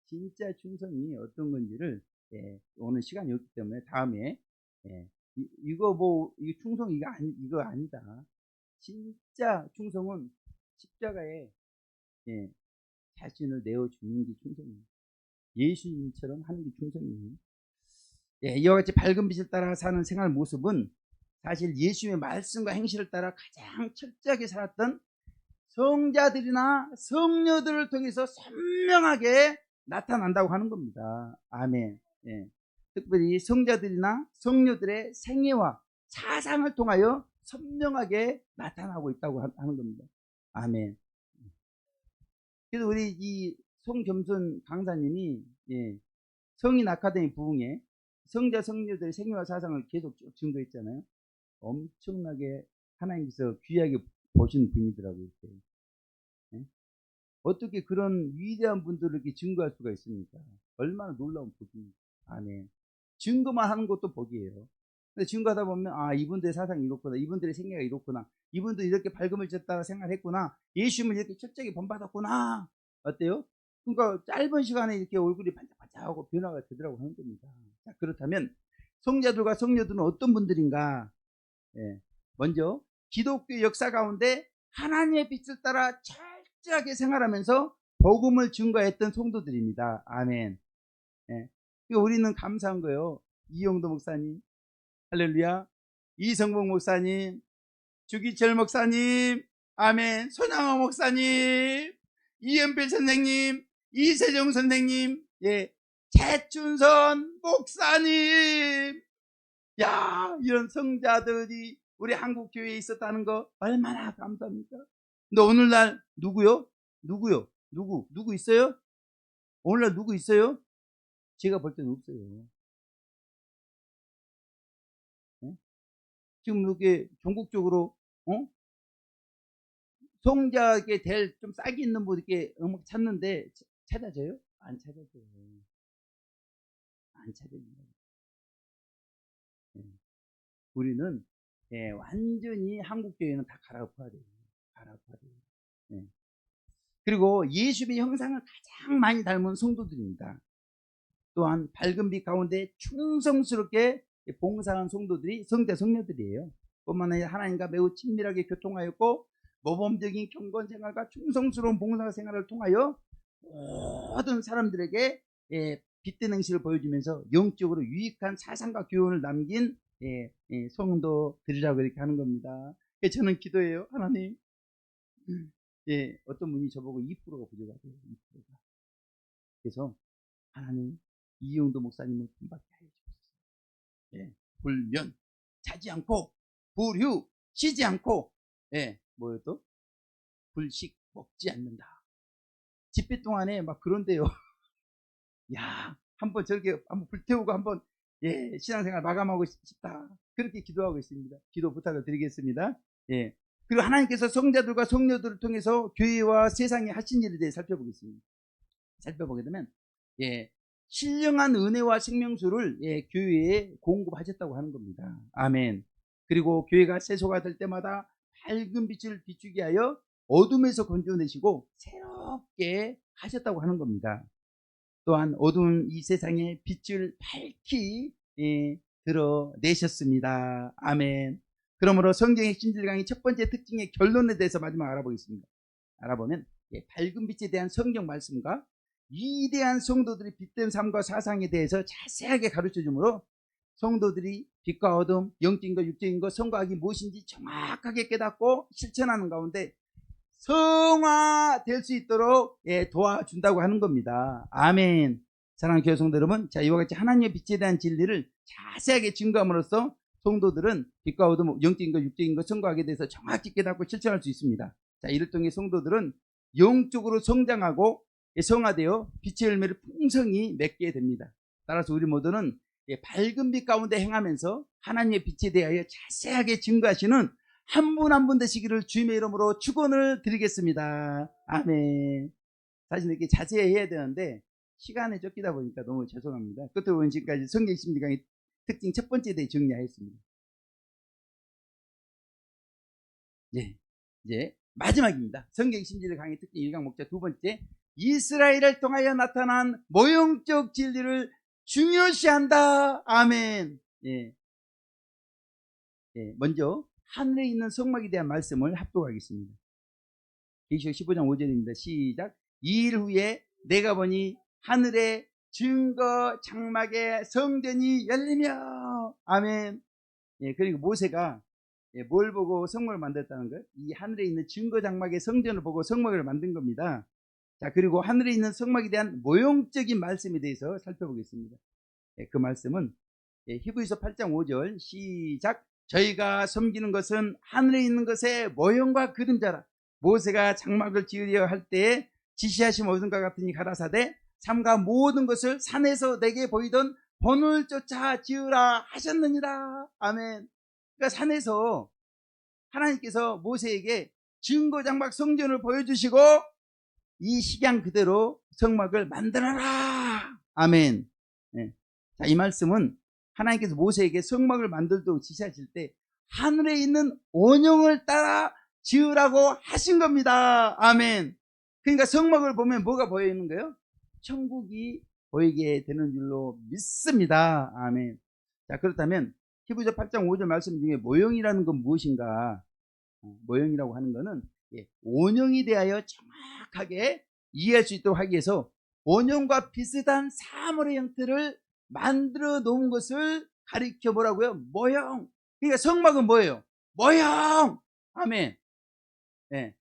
진짜 충성이 어떤 건지를 오늘 시간이 없기 때문에 다음에 이거 충성 이거 아니다. 진짜 충성은 십자가에 자신을 내어주는 게 충성입니다. 예수님처럼 하는 게 충성이에요. 이와 같이 밝은 빛을 따라 사는 생활 모습은 사실 예수님의 말씀과 행실을 따라 가장 철저하게 살았던 성자들이나 성녀들을 통해서 선명하게 나타난다고 하는 겁니다. 아멘. 특별히 성자들이나 성녀들의 생애와 사상을 통하여 선명하게 나타나고 있다고 하는 겁니다. 아멘. 그래서 우리 이 송겸순 강사님이 성인 아카데미 부흥회 성자 성녀들의 생애와 사상을 계속 쭉 증거했잖아요. 엄청나게 하나님께서 귀하게 보신 분이더라고요. 이렇게. 어떻게 그런 위대한 분들을 이렇게 증거할 수가 있습니까? 얼마나 놀라운 복입니까? 아멘. 증거만 하는 것도 복이에요. 근데 증거하다 보면 이분들의 사상이 이렇구나, 이분들의 생애가 이렇구나, 이분들 이렇게 밝음을 졌다가 생활했구나, 예수님을 이렇게 철저하게 본받았구나. 어때요? 그러니까 짧은 시간에 이렇게 얼굴이 반짝반짝하고 변화가 되더라고 하는 겁니다. 자, 그렇다면 성자들과 성녀들은 어떤 분들인가? 먼저 기독교 역사 가운데 하나님의 빛을 따라 철저하게 생활하면서 복음을 증거했던 성도들입니다. 아멘. 우리는 감사한 거예요. 이용도 목사님, 할렐루야. 이성봉 목사님, 주기철 목사님, 아멘. 손양호 목사님, 이연필 선생님, 이세정 선생님, 최춘선 목사님. 야, 이런 성자들이 우리 한국 교회에 있었다는 거 얼마나 감사합니까? 근데 오늘날 누구요? 누구 있어요? 오늘날 누구 있어요? 제가 볼 때는 없어요. 지금 이렇게 전국적으로 성자에게 될 좀 싹이 있는 분 이렇게 음악 찾는데 찾아져요? 안 찾아져요. 안 찾아집니다. 우리는 완전히 한국 교회는 다 갈아엎어야 돼요. 갈아엎어야 돼요. 그리고 예수의 형상을 가장 많이 닮은 성도들입니다. 또한 밝은 빛 가운데 충성스럽게 봉사하는 성도들이 성자 성녀들이에요. 뿐만 아니라 하나님과 매우 친밀하게 교통하였고 모범적인 경건 생활과 충성스러운 봉사 생활을 통하여 모든 사람들에게 빛된 행실을 보여주면서 영적으로 유익한 사상과 교훈을 남긴 성도들이라고 이렇게 하는 겁니다. 저는 기도해요. 하나님, 어떤 분이 저보고 2%가 부족하대요. 2%가. 그래서 하나님, 이용도 목사님을 본받게 하여 주옵소서. 불면 자지 않고 불휴 쉬지 않고 뭐요 또 불식 먹지 않는다. 집회 동안에 막 그런데요. 야, 한번 저렇게 한번 불태우고 한번 신앙생활 마감하고 싶다. 그렇게 기도하고 있습니다. 기도 부탁을 드리겠습니다. 그리고 하나님께서 성자들과 성녀들을 통해서 교회와 세상에 하신 일에 대해 살펴보겠습니다. 살펴보게 되면 신령한 은혜와 생명수를 교회에 공급하셨다고 하는 겁니다. 아멘. 그리고 교회가 세소가 될 때마다 밝은 빛을 비추게 하여 어둠에서 건져내시고 새롭게 하셨다고 하는 겁니다. 또한 어두운 이 세상에 빛을 밝히 드러내셨습니다. 아멘. 그러므로 성경의 핵심 강의 첫 번째 특징의 결론에 대해서 마지막 알아보겠습니다. 알아보면 밝은 빛에 대한 성경 말씀과 위대한 성도들의 빛된 삶과 사상에 대해서 자세하게 가르쳐 주므로 성도들이 빛과 어둠, 영적인 것, 육적인 것, 선과 악이 무엇인지 정확하게 깨닫고 실천하는 가운데 성화될 수 있도록 도와준다고 하는 겁니다. 아멘. 사랑하는 교회 성도 여러분, 자, 이와 같이 하나님의 빛에 대한 진리를 자세하게 증거함으로써 성도들은 빛과 어둠, 영적인 것, 육적인 것, 선과 악에 대해서 정확히 깨닫고 실천할 수 있습니다. 자, 이를 통해 성도들은 영적으로 성장하고 성화되어 빛의 열매를 풍성히 맺게 됩니다. 따라서 우리 모두는 밝은 빛 가운데 행하면서 하나님의 빛에 대하여 자세하게 증거하시는 한 분 한 분 되시기를 주님의 이름으로 축원을 드리겠습니다. 아멘. 사실 이렇게 자세히 해야 되는데 시간에 쫓기다 보니까 너무 죄송합니다. 끝으로 보면 지금까지 성경 심리 강의 특징 첫 번째에 대해 정리하였습니다. 네, 이제 마지막입니다. 성경 심리 강의 특징 1강 목자 두 번째, 이스라엘을 통하여 나타난 모형적 진리를 중요시한다. 아멘. 예. 예, 먼저 하늘에 있는 성막에 대한 말씀을 합독하겠습니다. 계시록 15장 5절입니다. 시작. 2일 후에 내가 보니 하늘의 증거 장막의 성전이 열리며. 아멘. 예, 그리고 모세가 뭘 보고 성막을 만들었다는 것? 이 하늘에 있는 증거 장막의 성전을 보고 성막을 만든 겁니다. 자, 그리고 하늘에 있는 성막에 대한 모형적인 말씀에 대해서 살펴보겠습니다. 예, 그 말씀은 히브리서 8장 5절 시작. 저희가 섬기는 것은 하늘에 있는 것의 모형과 그림자라. 모세가 장막을 지으려 할 때에 지시하신 모든과 같으니 가라사대 삼가 모든 것을 산에서 내게 보이던 본을 쫓아 지으라 하셨느니라. 아멘. 그러니까 산에서 하나님께서 모세에게 증거 장막 성전을 보여주시고 이 식양 그대로 성막을 만들어라. 아멘. 네. 자, 이 말씀은 하나님께서 모세에게 성막을 만들도록 지시하실 때 하늘에 있는 원형을 따라 지으라고 하신 겁니다. 아멘. 그러니까 성막을 보면 뭐가 보이는 거예요? 천국이 보이게 되는 줄로 믿습니다. 아멘. 자, 그렇다면 히브리서 8장 5절 말씀 중에 모형이라는 건 무엇인가? 모형이라고 하는 것은 원형에 대하여 정확하게 이해할 수 있도록 하기 위해서 원형과 비슷한 사물의 형태를 만들어 놓은 것을 가리켜 뭐라고요? 모형. 그러니까 성막은 뭐예요? 모형. 아멘. 네.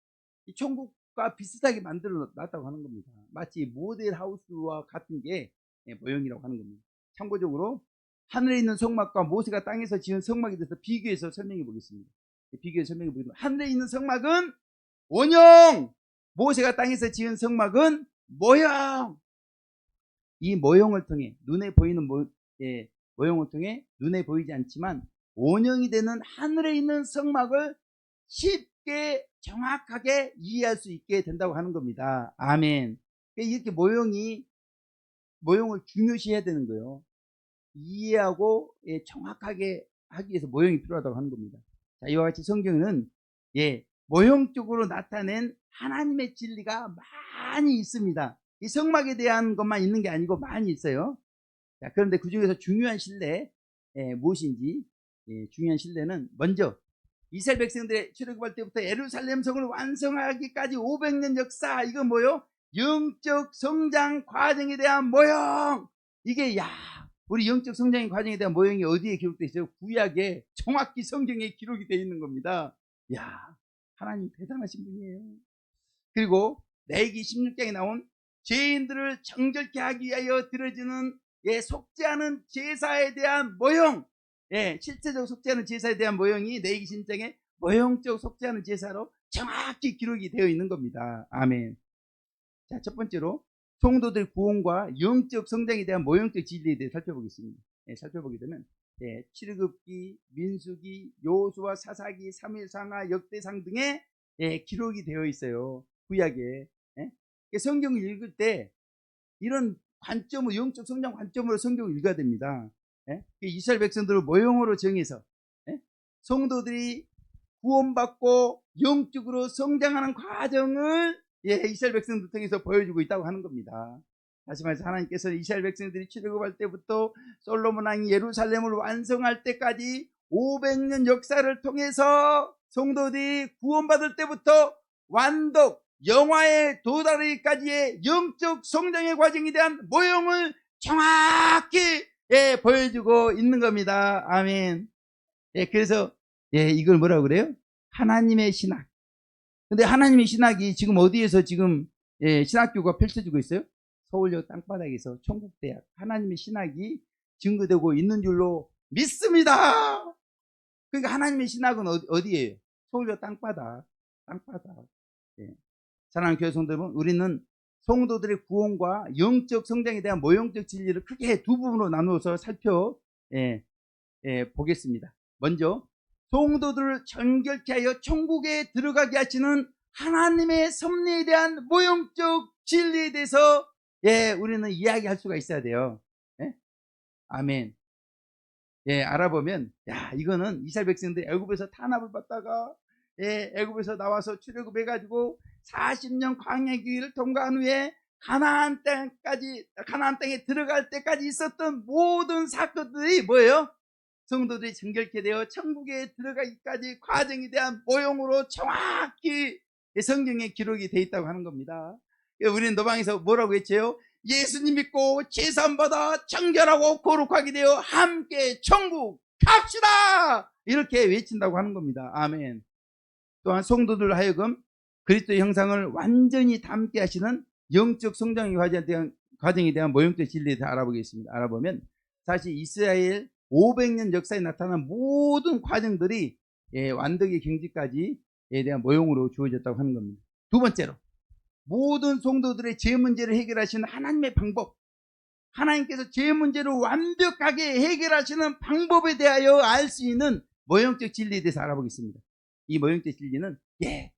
이 천국과 비슷하게 만들어 놨다고 하는 겁니다. 마치 모델하우스와 같은 게 모형이라고 하는 겁니다. 참고적으로 하늘에 있는 성막과 모세가 땅에서 지은 성막에 대해서 비교해서 설명해 보겠습니다. 비교해서 설명해 보겠습니다. 하늘에 있는 성막은 원형, 모세가 땅에서 지은 성막은 모형. 이 모형을 통해 눈에 보이는 모형을 통해 눈에 보이지 않지만 원형이 되는 하늘에 있는 성막을 쉽게 정확하게 이해할 수 있게 된다고 하는 겁니다. 아멘. 이렇게 모형을 중요시해야 되는 거예요. 이해하고 정확하게 하기 위해서 모형이 필요하다고 하는 겁니다. 자, 이와 같이 성경에는 모형적으로 나타낸 하나님의 진리가 많이 있습니다. 이 성막에 대한 것만 있는 게 아니고 많이 있어요. 자, 그런데 그 중에서 중요한 신뢰 무엇인지, 중요한 신뢰는 먼저 이스라엘 백성들의 출애굽할 때부터 예루살렘 성을 완성하기까지 500년 역사, 이건 뭐요? 영적 성장 과정에 대한 모형. 이게 우리 영적 성장의 과정에 대한 모형이 어디에 기록되어 있어요? 구약에 정확히 성경에 기록이 되어 있는 겁니다. 하나님 대단하신 분이에요. 그리고 레위기 16장에 나온 죄인들을 정결케 하기 위하여 드려지는 속죄하는 제사에 대한 모형, 실제적으로 속죄하는 제사에 대한 모형이 레위기 16장에 모형적 속죄하는 제사로 정확히 기록이 되어 있는 겁니다. 아멘. 자, 첫 번째로 성도들 구원과 영적 성장에 대한 모형적 진리에 대해 살펴보겠습니다. 살펴보게 되면 출애굽기, 민수기, 여호수아, 사사기, 사무엘상하, 역대상 등에 기록이 되어 있어요. 구약에. 성경을 읽을 때 이런 관점으로, 영적 성장 관점으로 성경을 읽어야 됩니다. 이스라엘 백성들을 모형으로 정해서 성도들이 구원받고 영적으로 성장하는 과정을 이스라엘 백성들 통해서 보여주고 있다고 하는 겁니다. 다시 말해서 하나님께서는 이스라엘 백성들이 출애굽할 때부터 솔로몬 왕이 예루살렘을 완성할 때까지 500년 역사를 통해서 성도들이 구원받을 때부터 완독, 영화에 도달하기까지의 영적 성장의 과정에 대한 모형을 정확히 보여주고 있는 겁니다. 아멘. 그래서 이걸 뭐라고 그래요? 하나님의 신학. 근데 하나님의 신학이 지금 어디에서 지금 신학교가 펼쳐지고 있어요? 서울역 땅바닥에서 총국대학 하나님의 신학이 증거되고 있는 줄로 믿습니다. 그러니까 하나님의 신학은 어디예요? 서울역 땅바닥. 예. 사랑하는 교회 성도들, 우리는 성도들의 구원과 영적 성장에 대한 모형적 진리를 크게 두 부분으로 나누어서 보겠습니다. 먼저 성도들을 정결케 하여 천국에 들어가게 하시는 하나님의 섭리에 대한 모형적 진리에 대해서 우리는 이야기할 수가 있어야 돼요. 아멘. 알아보면 이거는 이스라엘 백성들 애굽에서 탄압을 받다가 애굽에서 나와서 출애굽해 가지고 40년 광야 길을 통과한 후에 가나안 땅에 들어갈 때까지 있었던 모든 사건들이 뭐예요? 성도들이 정결케 되어 천국에 들어가기까지 과정에 대한 모형으로 정확히 성경에 기록이 되어 있다고 하는 겁니다. 우리는 노방에서 뭐라고 했죠? 예수님 믿고 제사받아 정결하고 거룩하게 되어 함께 천국 갑시다, 이렇게 외친다고 하는 겁니다. 아멘. 또한 성도들 하여금 그리스도의 형상을 완전히 담게 하시는 영적 성장의 과정에 대한 모형적 진리에 대해 알아보겠습니다. 알아보면 사실 이스라엘 500년 역사에 나타난 모든 과정들이 완덕의 경지까지에 대한 모형으로 주어졌다고 하는 겁니다. 두 번째로, 모든 성도들의 죄 문제를 해결하시는 하나님의 방법, 하나님께서 죄 문제를 완벽하게 해결하시는 방법에 대하여 알 수 있는 모형적 진리에 대해서 알아보겠습니다. 이 모형적 진리는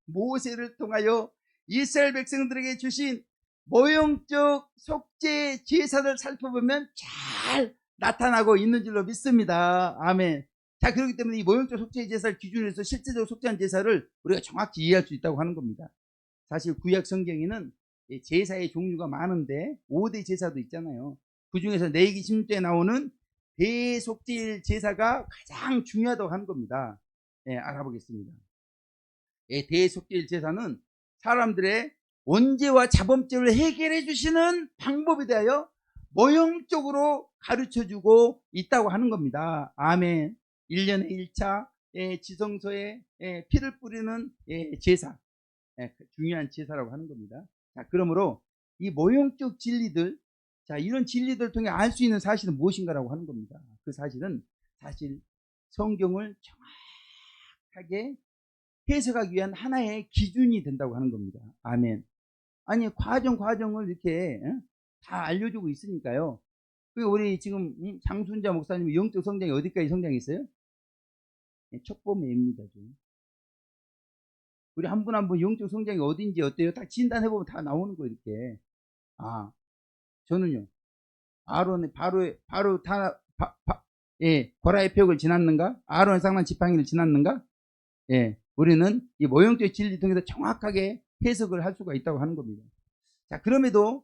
모세를 통하여 이스라엘 백성들에게 주신 모형적 속죄 제사를 살펴보면 잘 나타나고 있는 줄로 믿습니다. 아멘. 자, 그렇기 때문에 이 모형적 속죄 제사를 기준으로 해서 실제적으로 속죄한 제사를 우리가 정확히 이해할 수 있다고 하는 겁니다. 사실 구약 성경에는 제사의 종류가 많은데 5대 제사도 있잖아요. 그 중에서 레위기 16조에 나오는 대속죄 제사가 가장 중요하다고 하는 겁니다. 알아보겠습니다. 대속죄 제사는 사람들의 원죄와 자범죄를 해결해 주시는 방법에 대하여 모형적으로 가르쳐주고 있다고 하는 겁니다. 아멘. 1년에 1차 지성소에 피를 뿌리는 제사, 중요한 제사라고 하는 겁니다. 자, 그러므로 이 모형적 진리들, 이런 진리들을 통해 알 수 있는 사실은 무엇인가라고 하는 겁니다. 그 사실은 사실 성경을 정확하게 해석하기 위한 하나의 기준이 된다고 하는 겁니다. 아멘. 아니, 과정을 이렇게 다 알려주고 있으니까요. 우리 지금 장순자 목사님이 영적 성장이 어디까지 성장했어요? 촉범회입니다. 우리 한 분 한 분 영적 성장이 어딘지 어때요? 딱 진단해보면 다 나오는 거예요, 이렇게. 저는요, 아론의 바로 고라의 벽을 지났는가? 아론의 상난 지팡이를 지났는가? 우리는 이 모형적 진리 통해서 정확하게 해석을 할 수가 있다고 하는 겁니다. 자, 그럼에도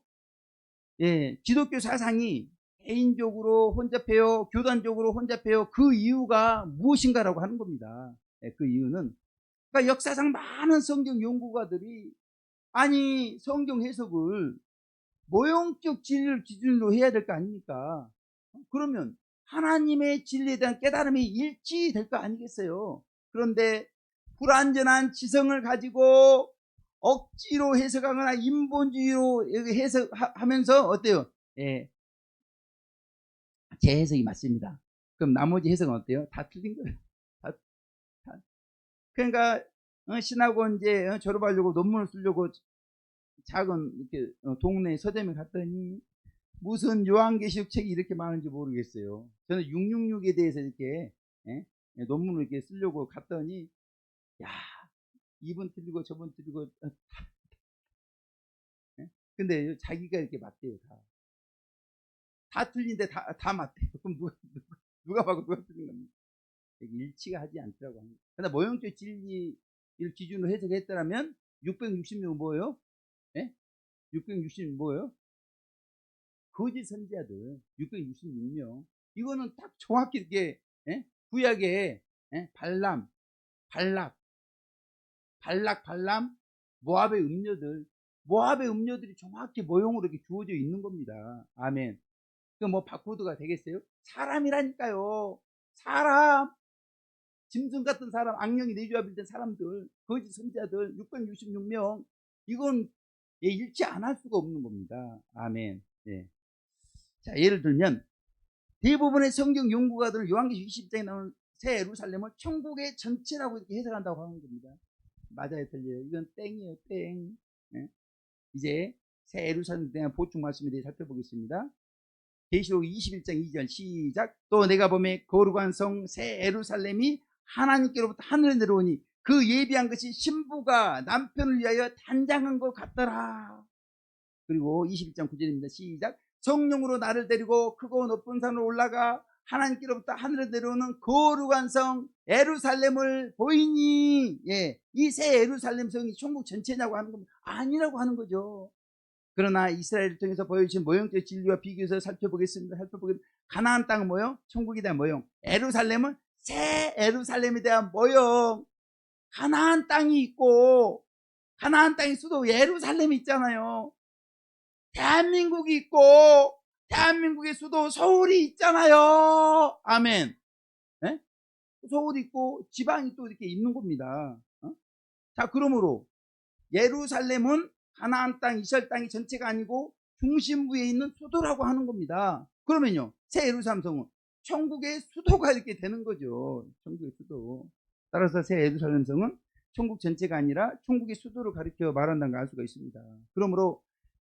기독교 사상이 개인적으로 혼잡해요, 교단적으로 혼잡해요. 그 이유가 무엇인가라고 하는 겁니다. 그 이유는, 그러니까 역사상 많은 성경 연구가들이 성경 해석을 모형적 진리를 기준으로 해야 될 거 아닙니까? 그러면 하나님의 진리에 대한 깨달음이 일치될 거 아니겠어요? 그런데 불완전한 지성을 가지고 억지로 해석하거나 인본주의로 해석하면서 어때요? 제 해석이 맞습니다. 그럼 나머지 해석은 어때요? 다 틀린 거예요. 그러니까 신학원 이제 졸업하려고 논문을 쓰려고 작은 이렇게 동네 서점에 갔더니 무슨 요한계시록 책이 이렇게 많은지 모르겠어요. 저는 666에 대해서 이렇게 논문을 이렇게 쓰려고 갔더니 이분 틀리고 저분 틀리고 근데 자기가 이렇게 맞대요. 다 틀린데 다 맞대요. 그럼 누가 봐도 누가 틀린 겁니까? 일치가 하지 않더라고 합니다. 그러나 모형적 진리를 기준으로 해석했더라면 666은 뭐예요? 666은 뭐예요? 거짓 선지자들 666명. 이거는 딱 정확히 이렇게 구약에 발람, 모압의 음녀들이 정확히 모형으로 이렇게 주어져 있는 겁니다. 아멘. 그 뭐 바코드가 되겠어요? 사람이라니까요. 사람, 짐승 같은 사람, 악령이 내주합일된 사람들, 거짓 선지자들 666명. 이건 일치 안 할 수가 없는 겁니다. 아멘. 자, 예를 들면 대부분의 성경 연구가들은 요한계시록 20장에 나오는 새 예루살렘을 천국의 전체라고 이렇게 해석한다고 하는 겁니다. 맞아요, 틀려요? 이건 땡이에요, 땡. 예? 이제 새 예루살렘에 대한 보충 말씀에 대해 살펴보겠습니다. 계시록 21장 2절 시작. 또 내가 보매 거룩한 성 새 예루살렘이 하나님께로부터 하늘에 내려오니 그 예비한 것이 신부가 남편을 위하여 단장한 것 같더라. 그리고 21장 9절입니다. 시작. 성령으로 나를 데리고 크고 높은 산으로 올라가 하나님께로부터 하늘에 내려오는 거룩한 성 예루살렘을 보이니, 예, 이 새 예루살렘 성이 천국 전체냐고 하는 겁니다. 아니라고 하는 거죠. 그러나 이스라엘을 통해서 보여주신 모형적 진리와 비교해서 살펴보겠습니다. 가나안 땅은 뭐요? 천국에 대한 모형. 예루살렘은 새 예루살렘에 대한 모형. 가나안 땅이 있고 가나안 땅의 수도 예루살렘이 있잖아요. 대한민국이 있고 대한민국의 수도 서울이 있잖아요. 아멘. 네? 서울이 있고 지방이 또 이렇게 있는 겁니다. 자, 그러므로 예루살렘은 가나안 땅, 이스라엘 땅이 전체가 아니고 중심부에 있는 수도라고 하는 겁니다. 그러면요, 새 예루살렘 성은 천국의 수도가 이렇게 되는 거죠. 천국의 수도. 따라서 새 예루살렘 성은 천국 전체가 아니라 천국의 수도를 가리켜 말한다는 걸 알 수가 있습니다. 그러므로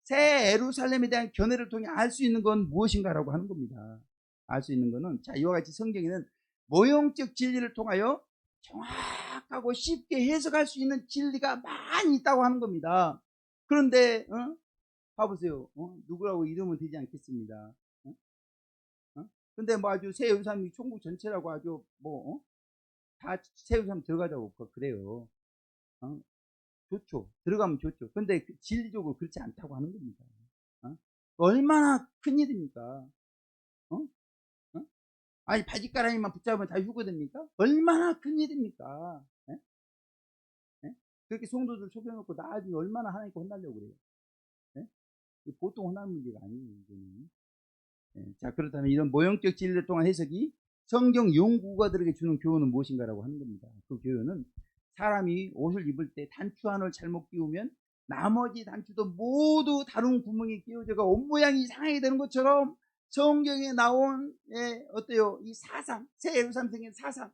새 예루살렘에 대한 견해를 통해 알 수 있는 건 무엇인가라고 하는 겁니다. 알 수 있는 거는, 자, 이와 같이 성경에는 모형적 진리를 통하여 정확하고 쉽게 해석할 수 있는 진리가 많이 있다고 하는 겁니다. 그런데 봐보세요. 누구라고 이름은 되지 않겠습니다. 근데 뭐 아주 새 예루살렘이 천국 전체라고 아주 다 새 예루살렘 들어가자고 그래요. 좋죠. 들어가면 좋죠. 근데 진리적으로 그렇지 않다고 하는 겁니다. 얼마나 큰일입니까? 아니, 바지가랑이만 붙잡으면 다 휴거됩니까? 얼마나 큰일입니까? 예? 예? 그렇게 성도들 속여놓고 나중에 얼마나 하나님께 혼나려고 그래요? 예? 보통 혼나는 문제가 아니에요. 이거는. 예. 자, 그렇다면 이런 모형적 진리를 통한 해석이 성경 연구가들에게 주는 교훈은 무엇인가라고 하는 겁니다. 그 교훈은 사람이 옷을 입을 때 단추 하나를 잘못 끼우면 나머지 단추도 모두 다른 구멍에 끼워져가 옷 모양이 이상하게 되는 것처럼 성경에 나온, 어때요? 이 사상, 새 예루살렘 성의 사상,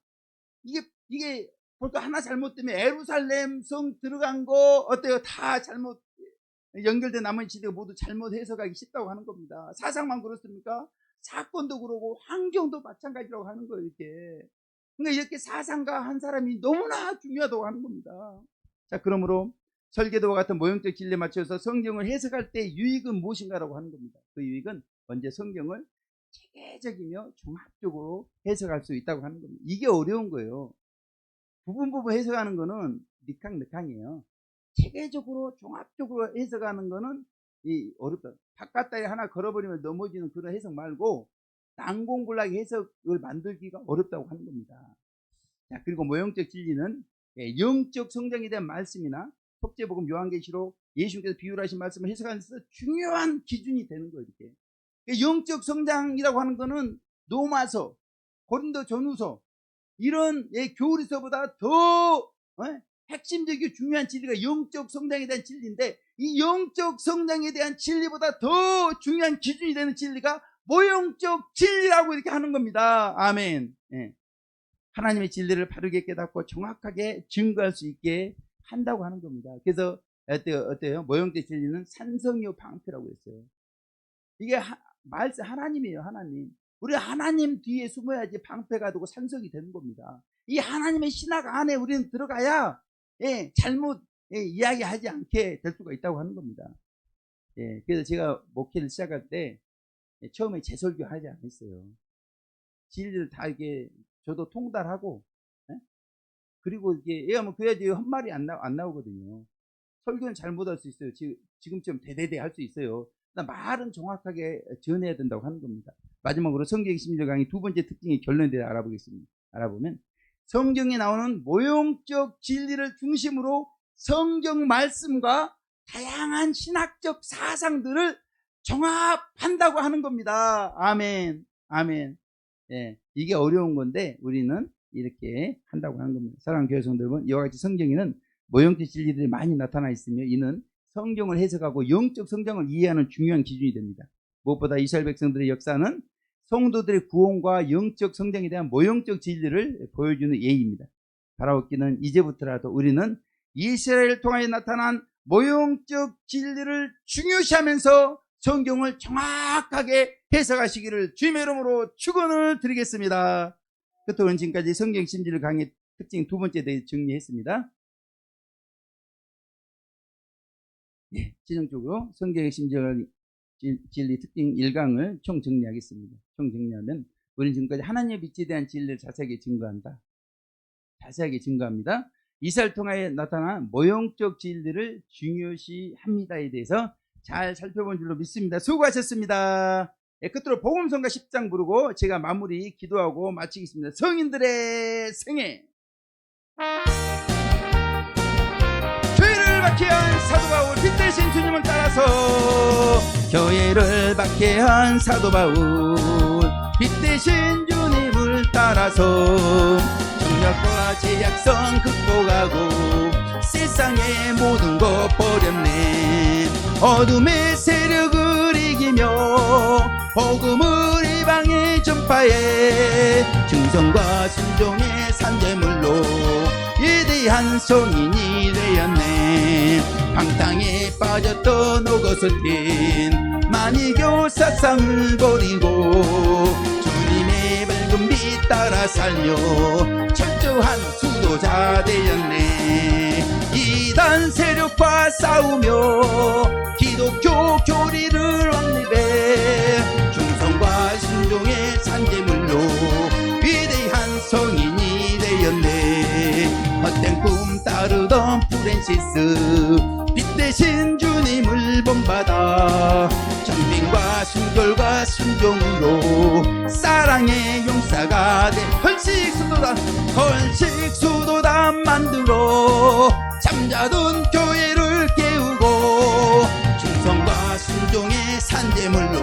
이게 벌써 하나 잘못되면 예루살렘 성 들어간 거 어때요? 다 잘못 연결된 나머지 지대가 모두 잘못 해석하기 쉽다고 하는 겁니다. 사상만 그렇습니까? 사건도 그러고 환경도 마찬가지라고 하는 거예요. 그러니까 이렇게 사상가 한 사람이 너무나 중요하다고 하는 겁니다. 자, 그러므로 설계도와 같은 모형적 진리에 맞춰서 성경을 해석할 때 유익은 무엇인가라고 하는 겁니다. 그 유익은 먼저 성경을 체계적이며 종합적으로 해석할 수 있다고 하는 겁니다. 이게 어려운 거예요. 부분 해석하는 거는 니캉니캉이에요. 체계적으로 종합적으로 해석하는 거는 어렵다. 바깥다리 하나 걸어버리면 넘어지는 그런 해석 말고 난공불락의 해석을 만들기가 어렵다고 하는 겁니다. 자, 그리고 모형적 진리는 영적 성장에 대한 말씀이나 속죄복음, 요한계시록, 예수님께서 비유하신 말씀을 해석하는 데서 중요한 기준이 되는 거예요. 이렇게 영적 성장이라고 하는 거는 로마서, 고린도 전후서 이런 교리서보다 더 핵심적이고 중요한 진리가 영적 성장에 대한 진리인데, 이 영적 성장에 대한 진리보다 더 중요한 기준이 되는 진리가 모형적 진리라고 이렇게 하는 겁니다. 아멘. 하나님의 진리를 바르게 깨닫고 정확하게 증거할 수 있게 한다고 하는 겁니다. 그래서 어때요? 모형적 진리는 산성이요 방패라고 했어요. 이게 말씀 하나님이에요. 하나님. 우리 하나님 뒤에 숨어야지 방패가 되고 산성이 되는 겁니다. 이 하나님의 신학 안에 우리는 들어가야 잘못 이야기하지 않게 될 수가 있다고 하는 겁니다. 그래서 제가 목회를 시작할 때 처음에 재설교 하지 않았어요. 진리를 다 이렇게 저도 통달하고, 그리고 이게 얘가 그래야지 헛말이 안 나오거든요. 설교는 잘못할 수 있어요. 지금처럼 대대대 할 수 있어요. 말은 정확하게 전해야 된다고 하는 겁니다. 마지막으로 성경 심리적 강의 두 번째 특징의 결론에 대해 알아보겠습니다. 알아보면 성경에 나오는 모형적 진리를 중심으로 성경 말씀과 다양한 신학적 사상들을 종합한다고 하는 겁니다. 아멘. 아멘. 이게 어려운 건데 우리는 이렇게 한다고 하는 겁니다. 사랑하는 교회 성도 여러분, 이와 같이 성경에는 모형적 진리들이 많이 나타나 있으며 이는 성경을 해석하고 영적 성장을 이해하는 중요한 기준이 됩니다. 무엇보다 이스라엘 백성들의 역사는 성도들의 구원과 영적 성장에 대한 모형적 진리를 보여주는 예입니다. 바라옵기는 이제부터라도 우리는 이스라엘을 통하여 나타난 모형적 진리를 중요시하면서 성경을 정확하게 해석하시기를 주님의 이름으로 축원을 드리겠습니다. 그토록 지금까지 성경 심지를 강의 특징 두 번째 대해 정리했습니다. 지정적으로 성경의 심지어는 진리 특징 1강을 총 정리하겠습니다. 총 정리하면 우리는 지금까지 하나님의 빛에 대한 진리를 자세하게 증거한다. 자세하게 증거합니다. 이사를 통하여 나타난 모형적 진리를 중요시합니다에 대해서 잘 살펴본 줄로 믿습니다. 수고하셨습니다. 끝으로 복음성가 10장 부르고 제가 마무리 기도하고 마치겠습니다. 성인들의 생애. 교회를 박해한 사도 바울, 빛 대신 주님을 따라서 교회를 박해한 사도 바울, 빛 대신 주님을 따라서 정력과 제약성 극복하고 세상의 모든 것 버렸네. 어둠의 세력을 이기며 복음을 이방에 전파해 충성과 순종의 산재물로 위대한 성인이 되었네. 방탕에 빠졌던 오거스틴 만이교 사상을 버리고 주님의 밝은 빛 따라 살며 철저한 수도자 되었네. 이단 세력과 싸우며 기독교 교리를 확립해 충성과 순종의 산재물로 위대한 성인이 되었네. 헛된 꿈 따르던 프랜시스, 빛 대신 주님을 본받아 전민과 순결과 순종으로 사랑의 용사가 돼 헐식수도단 만들어 잠자던 교회를 깨우고 충성과 순종의 산재물로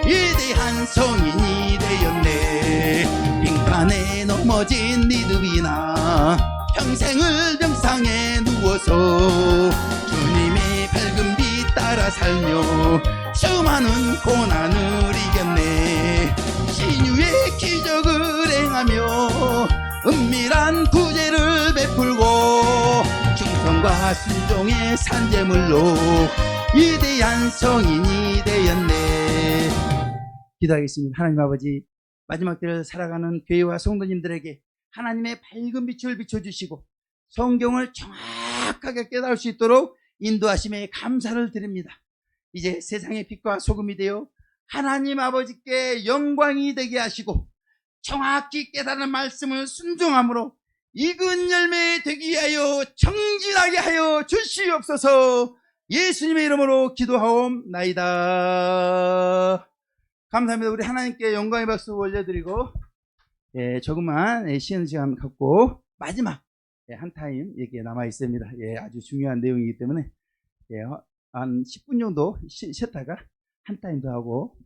위대한 성인이 되었네. 빈칸에 넘어진 믿음이나 평생을 병상에 누워서 주님의 밝은 빛 따라 살며 수많은 고난을 이겼네. 신유의 기적을 행하며 은밀한 구제를 베풀고 충성과 순종의 산재물로 위대한 성인이 되었네. 기도하겠습니다. 하나님 아버지, 마지막 때를 살아가는 교회와 성도님들에게 하나님의 밝은 빛을 비춰주시고 성경을 정확하게 깨달을 수 있도록 인도하심에 감사를 드립니다. 이제 세상의 빛과 소금이 되어 하나님 아버지께 영광이 되게 하시고 정확히 깨달은 말씀을 순종함으로 익은 열매 되게 하여 정진하게 하여 주시옵소서. 예수님의 이름으로 기도하옵나이다. 감사합니다. 우리 하나님께 영광의 박수 올려드리고 조금만 쉬는 시간 갖고 마지막 한 타임 여기에 남아 있습니다. 아주 중요한 내용이기 때문에 한 10분 정도 쉬었다가 한 타임 더 하고